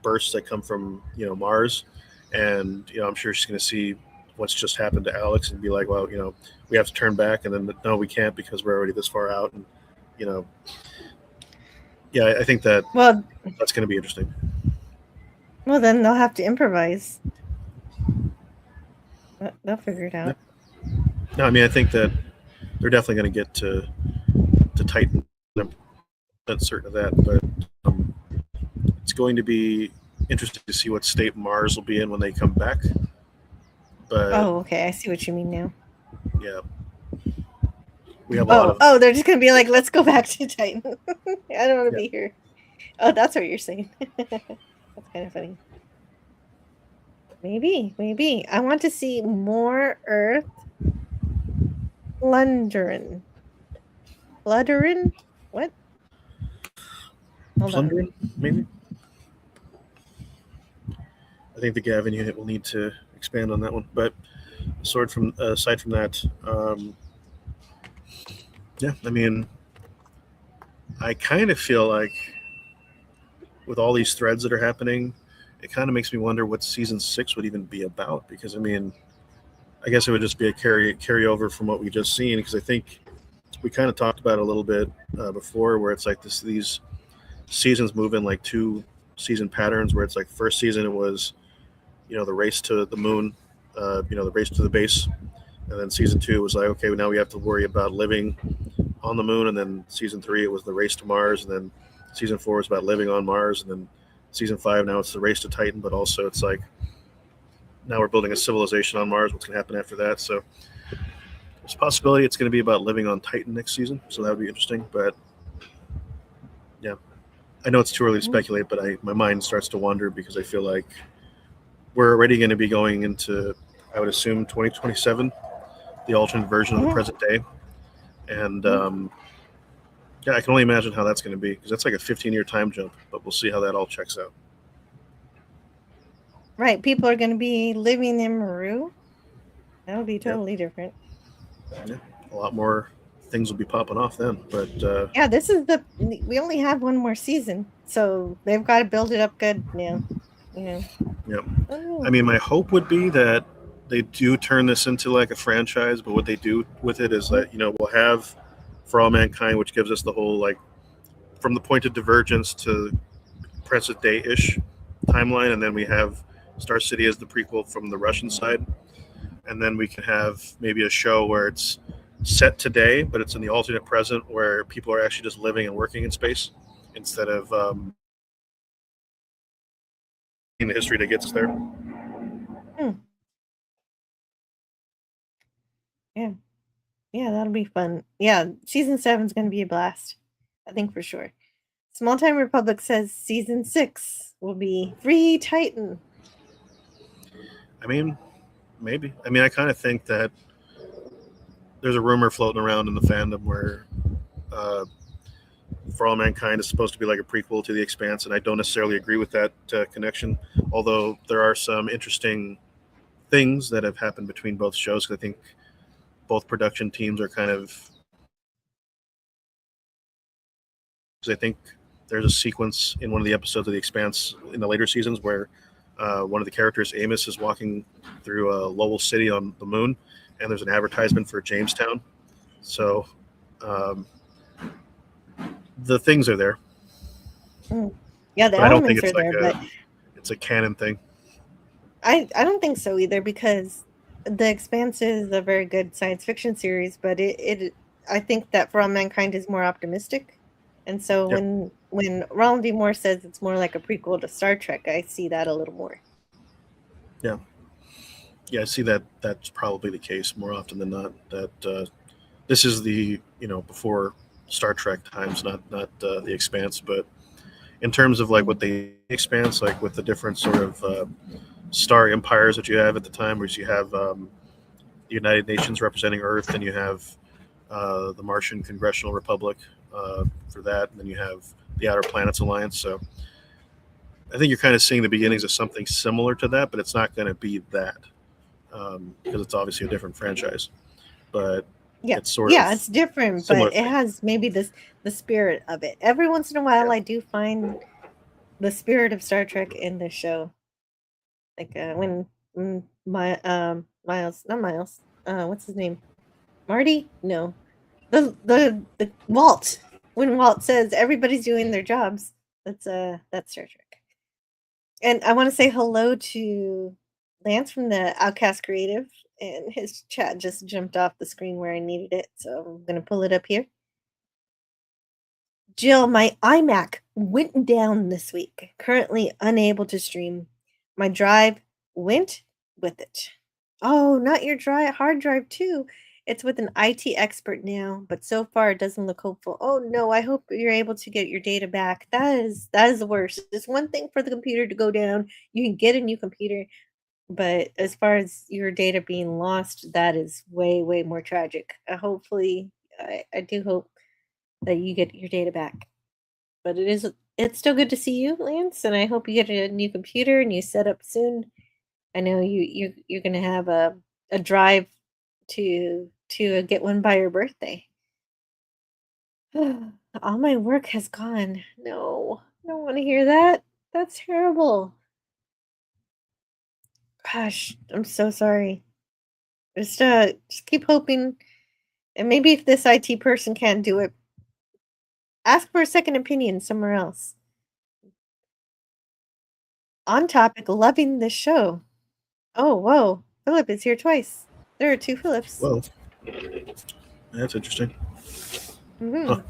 bursts that come from Mars, and I'm sure she's going to see what's just happened to Alex and be like, well, we have to turn back, and then no, we can't because we're already this far out, and yeah, I think that's going to be interesting. Well, then they'll have to improvise. They'll figure it out. No, I mean, I think that they're definitely going to get to Titan. I'm not certain of that, but it's going to be interesting to see what state Mars will be in when they come back. But okay, I see what you mean now. Yeah, we have a lot of. Oh, they're just going to be like, let's go back to Titan. I don't want to be here. Oh, that's what you're saying. That's kind of funny. Maybe. I want to see more Earth plundering. What? Plundering, maybe? I think the Gavin unit will need to expand on that one. But aside from that, yeah, I mean, I kind of feel like with all these threads that are happening, it kind of makes me wonder what season 6 would even be about. Because I mean, I guess it would just be a carryover from what we just seen. Because I think we kind of talked about it a little bit before, where it's like these seasons move in like 2 season patterns, where it's like first season it was, the race to the moon, the race to the base, and then season 2 was like, okay, now we have to worry about living on the moon, and then season 3 it was the race to Mars, and then season 4 was about living on Mars, and then season 5 now it's the race to Titan, but also it's like now we're building a civilization on Mars. What's going to happen after that? So there's a possibility it's going to be about living on Titan next season, so that would be interesting. But yeah, I know it's too early to speculate, but my mind starts to wander because I feel like we're already going to be going into, I would assume, 2027, the alternate version of the present day. And yeah, I can only imagine how that's going to be, because that's like a 15-year time jump, but we'll see how that all checks out. Right. People are going to be living in Maru. That'll be totally different. Yeah, a lot more things will be popping off then. But yeah, we only have one more season, so they've got to build it up good now. Yeah. I mean, my hope would be that they do turn this into like a franchise, but what they do with it is that, we'll have For All Mankind, which gives us the whole, like, from the point of divergence to present day-ish timeline, and then we have Star City as the prequel from the Russian side, and then we can have maybe a show where it's set today, but it's in the alternate present where people are actually just living and working in space instead of in the history that gets us there. Yeah, that'll be fun. Yeah, season 7 is going to be a blast, I think, for sure. Small Time Republic says season 6 will be Free Titan. I mean, maybe. I mean, I kind of think that there's a rumor floating around in the fandom where For All Mankind is supposed to be like a prequel to The Expanse, and I don't necessarily agree with that connection, although there are some interesting things that have happened between both shows, because I think both production teams are kind of... because I think there's a sequence in one of the episodes of The Expanse in the later seasons where one of the characters, Amos, is walking through Lowell City on the moon, and there's an advertisement for Jamestown. So the things are there. Yeah, the but I don't think elements it's are like there, but it's a canon thing. I don't think so either, because The Expanse is a very good science fiction series, but I think that For All Mankind is more optimistic. And so when Ronald D. Moore says it's more like a prequel to Star Trek, I see that a little more. Yeah, I see that that's probably the case more often than not. That this is the before Star Trek times, not The Expanse. But in terms of like what the Expanse, like with the different sort of star empires that you have at the time, where you have the United Nations representing Earth, and you have the Martian Congressional Republic for that, and then you have the Outer Planets Alliance. So I think you're kind of seeing the beginnings of something similar to that, but it's not going to be that because it's obviously a different franchise. But it's it's different, but it thing. has maybe the spirit of it. Every once in a while, I do find the spirit of Star Trek in this show. Like when Miles, not Miles, what's his name? Marty? No, the Walt. When Walt says everybody's doing their jobs, that's Star Trek. And I want to say hello to Lance from the Outcast Creative, and his chat just jumped off the screen where I needed it, so I'm gonna pull it up here. Jill, my iMac went down this week. Currently unable to stream. My drive went with it. Oh, not your hard drive too. It's with an IT expert now, but so far it doesn't look hopeful. Oh no, I hope you're able to get your data back. That is the worst. It's one thing for the computer to go down. You can get a new computer, but as far as your data being lost, that is way, way more tragic. Hopefully, I do hope that you get your data back. But it's still good to see you, Lance, and I hope you get a new computer and you set up soon. I know you're gonna have a drive to get one by your birthday. All my work has gone. No, I don't want to hear that. That's terrible. Gosh, I'm so sorry. Just keep hoping, and maybe if this IT person can't do it, ask for a second opinion somewhere else. On topic, loving this show. Oh, whoa. Philip is here twice. There are two Philips. Whoa. That's interesting. Huh.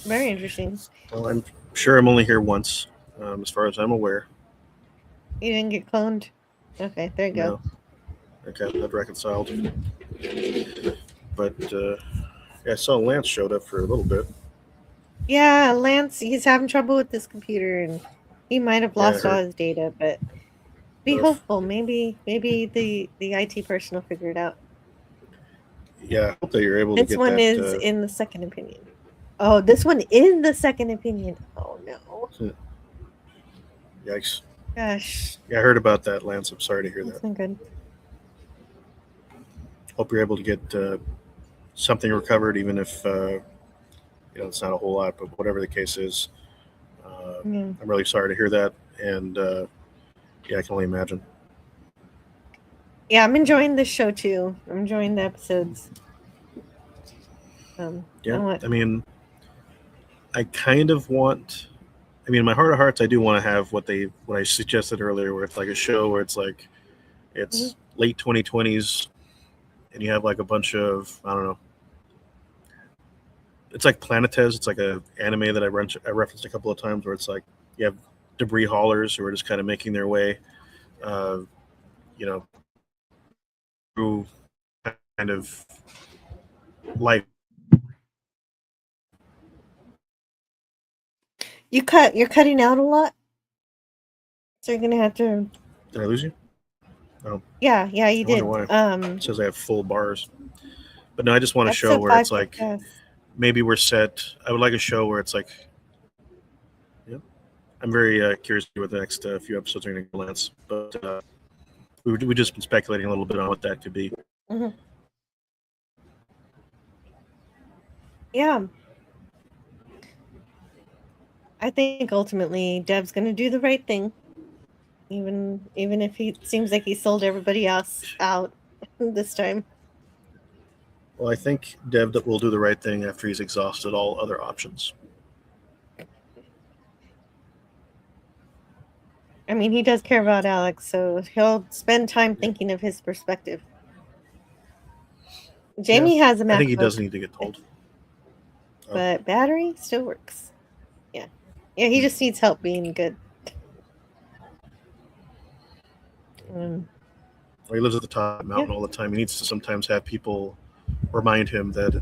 Very interesting. Well, I'm sure I'm only here once, as far as I'm aware. You didn't get cloned? Okay, there you go. No. I got that reconciled. But I saw Lance showed up for a little bit. Yeah, Lance, he's having trouble with this computer, and he might have lost all his data, but be hopeful. Maybe the IT person will figure it out. Yeah, I hope that you're able to get that. This one is in the second opinion. Oh, this one is the second opinion. Oh, no. Yikes. Gosh. Yeah, I heard about that, Lance. I'm sorry to hear That's that. not good. Hope you're able to get something recovered, even if it's not a whole lot, but whatever the case is. I'm really sorry to hear that, and I can only imagine. Yeah, I'm enjoying this show too. I'm enjoying the episodes. I mean, I kind of want. I mean, in my heart of hearts, I do want to have what I suggested earlier, where it's like a show where it's like it's late 2020s, and you have like a bunch of, I don't know. It's like Planetes. It's like a anime that I referenced a couple of times, where it's like you have debris haulers who are just kind of making their way, through kind of life. You're cutting out a lot, so you're gonna have to. Did I lose you? Oh. Yeah, you did. Why. It says I have full bars, but no, I just want a show where it's like maybe we're set. I would like a show where it's like, I'm very curious to see what the next few episodes are going to go, Lance. But we just been speculating a little bit on what that could be. Mm-hmm. Yeah. I think ultimately Dev's going to do the right thing, even if he seems like he sold everybody else out this time. Well, I think Dev will do the right thing after he's exhausted all other options. I mean, he does care about Alex, so he'll spend time thinking of his perspective. Jamie has a MacBook. I think he does need to get told. But battery still works. Yeah, he just needs help being good. Well, he lives at the top of the mountain all the time. He needs to sometimes have people remind him that,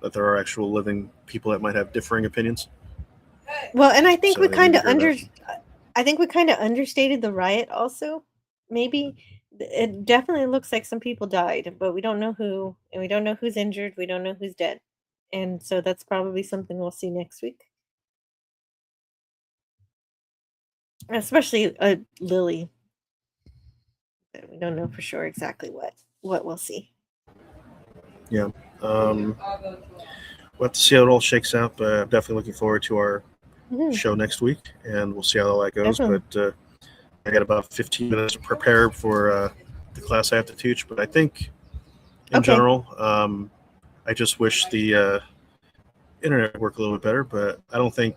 that there are actual living people that might have differing opinions. Well, and I think we kind of understated the riot also. Maybe it definitely looks like some people died, but we don't know who, and we don't know who's injured. We don't know who's dead. And so that's probably something we'll see next week. Especially Lily. But we don't know for sure exactly what we'll see. Yeah. We'll have to see how it all shakes out, but I'm definitely looking forward to our show next week, and we'll see how all that goes. Definitely. But I got about 15 minutes to prepare for the class I have to teach. But I think, in general, I just wish the internet worked a little bit better. But I don't think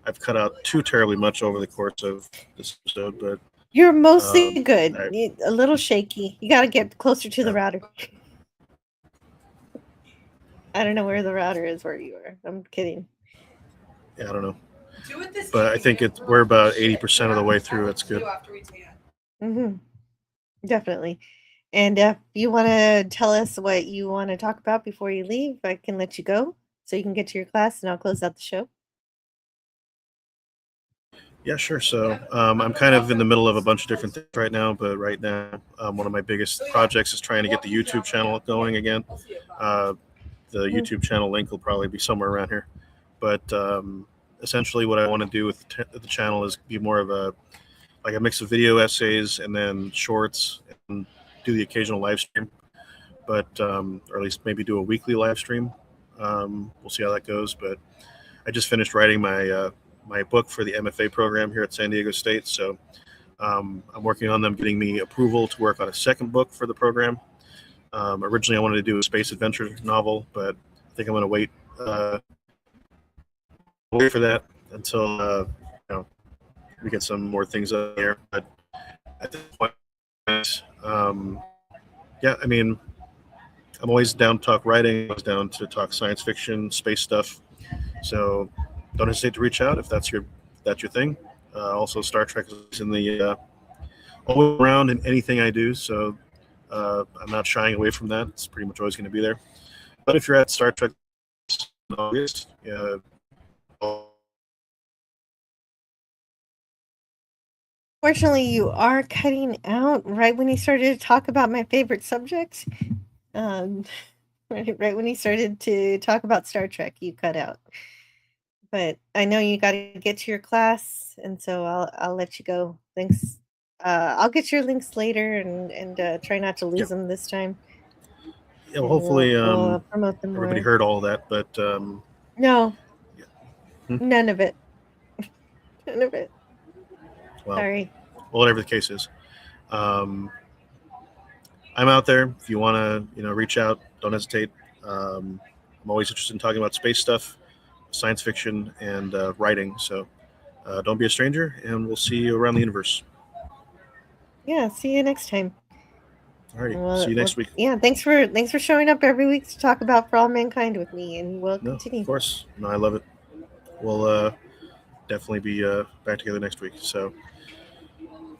I've cut out too terribly much over the course of this episode. But you're mostly good. A little shaky. You got to get closer to the router. I don't know where the router is where you are. I'm kidding. Yeah, I don't know. But I think we're about 80% of the way through. It's good. Definitely. And if you want to tell us what you want to talk about before you leave, I can let you go so you can get to your class, and I'll close out the show. Yeah, sure. So I'm kind of in the middle of a bunch of different things right now, but right now one of my biggest projects is trying to get the YouTube channel going again. The YouTube channel link will probably be somewhere around here. But essentially what I want to do with the channel is be more of a mix of video essays and then shorts, and do the occasional live stream, but or at least maybe do a weekly live stream. We'll see how that goes. But I just finished writing my my book for the MFA program here at San Diego State, so I'm working on them getting me approval to work on a second book for the program. Originally I wanted to do a space adventure novel, but I think I'm going to wait for that until we get some more things up there. But at this point, yeah, I mean, I'm always down to talk writing. I'm always down to talk science fiction, space stuff. So don't hesitate to reach out if that's your thing. Also, Star Trek is in the always around in anything I do. So I'm not shying away from that. It's pretty much always going to be there. But if you're at Star Trek in August, Fortunately, you are cutting out right when you started to talk about my favorite subject. Right when you started to talk about Star Trek, you cut out. But I know you got to get to your class, and so I'll let you go. Thanks. I'll get your links later and try not to lose them this time. Yeah, well, hopefully we'll promote them everybody more. heard all that, but no, none of it. None of it. Well, sorry. Well, whatever the case is, I'm out there. If you want to, reach out, don't hesitate. I'm always interested in talking about space stuff, science fiction, and writing. So don't be a stranger, and we'll see you around the universe. Yeah, see you next time. Alrighty, see you next week. Yeah, thanks for showing up every week to talk about For All Mankind with me, and we'll continue. Of course. No, I love it. We'll definitely be back together next week. So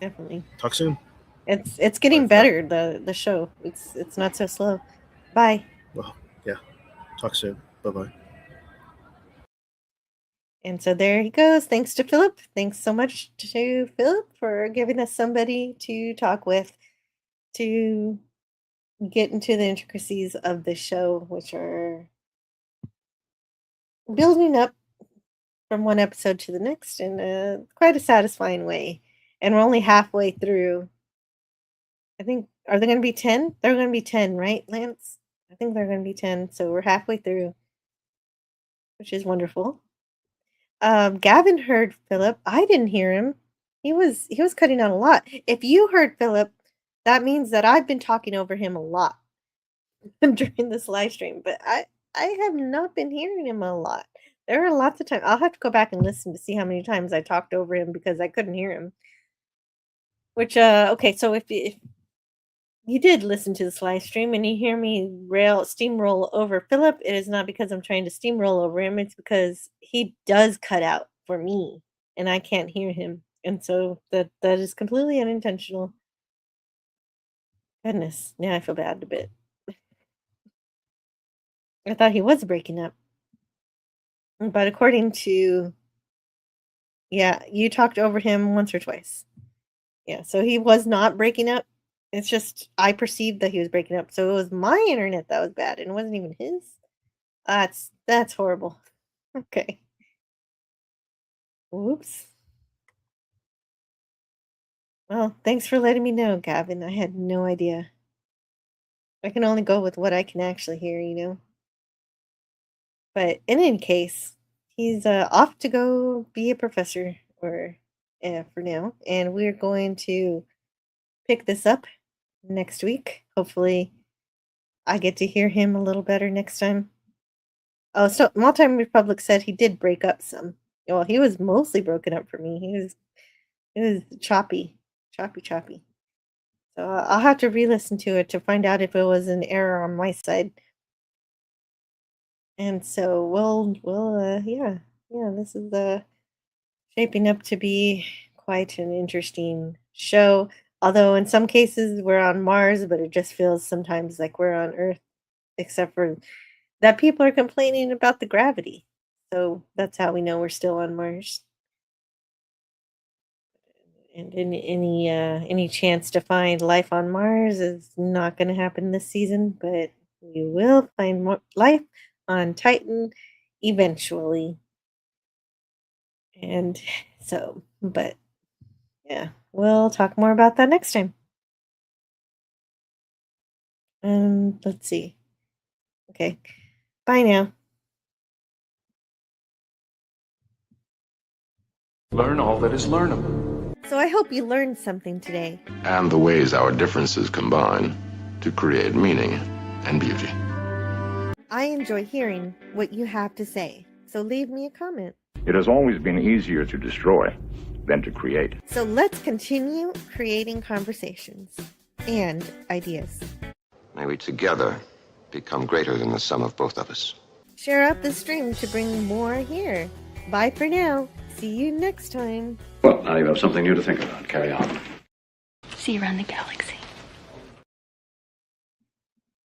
definitely. Talk soon. It's getting better, the show. It's not so slow. Bye. Well, yeah. Talk soon. Bye-bye. And so there he goes. Thanks to Philip. Thanks so much to Philip for giving us somebody to talk with to get into the intricacies of the show, which are building up from one episode to the next in quite a satisfying way. And we're only halfway through. I think, are they going to be 10? They're going to be 10, right, Lance? I think they're going to be 10. So we're halfway through, which is wonderful. Gavin heard Philip. I didn't hear him. He was cutting out a lot. If you heard Philip, that means that I've been talking over him a lot during this live stream, but I have not been hearing him a lot. There are lots of times. I'll have to go back and listen to see how many times I talked over him because I couldn't hear him. Which okay, so if you did listen to this live stream and you hear me steamroll over Philip, it is not because I'm trying to steamroll over him. It's because he does cut out for me and I can't hear him. And so that is completely unintentional. Goodness, now I feel bad a bit. I thought he was breaking up. But according to, yeah, you talked over him once or twice. Yeah, so he was not breaking up. It's just I perceived that he was breaking up. So it was my internet that was bad and it wasn't even his. That's horrible. Okay. Whoops. Well, thanks for letting me know, Gavin. I had no idea. I can only go with what I can actually hear, But in any case, he's off to go be a professor or for now, and we're going to pick this up next week. Hopefully, I get to hear him a little better next time. Oh, so Multime Republic said he did break up some. Well, he was mostly broken up for me. It was choppy, choppy. So I'll have to re-listen to it to find out if it was an error on my side. And so yeah, this is shaping up to be quite an interesting show. Although in some cases we're on Mars, but it just feels sometimes like we're on Earth, except for that people are complaining about the gravity. So that's how we know we're still on Mars. And any chance to find life on Mars is not going to happen this season, but we will find more life on Titan eventually. And so, but yeah, we'll talk more about that next time. Let's see. Okay, bye now. Learn all that is learnable. So I hope you learned something today. And the ways our differences combine to create meaning and beauty. I enjoy hearing what you have to say, so leave me a comment. It has always been easier to destroy than to create. So let's continue creating conversations and ideas. May we together become greater than the sum of both of us. Share out the stream to bring more here. Bye for now. See you next time. Well, now you have something new to think about. Carry on. See you around the galaxy.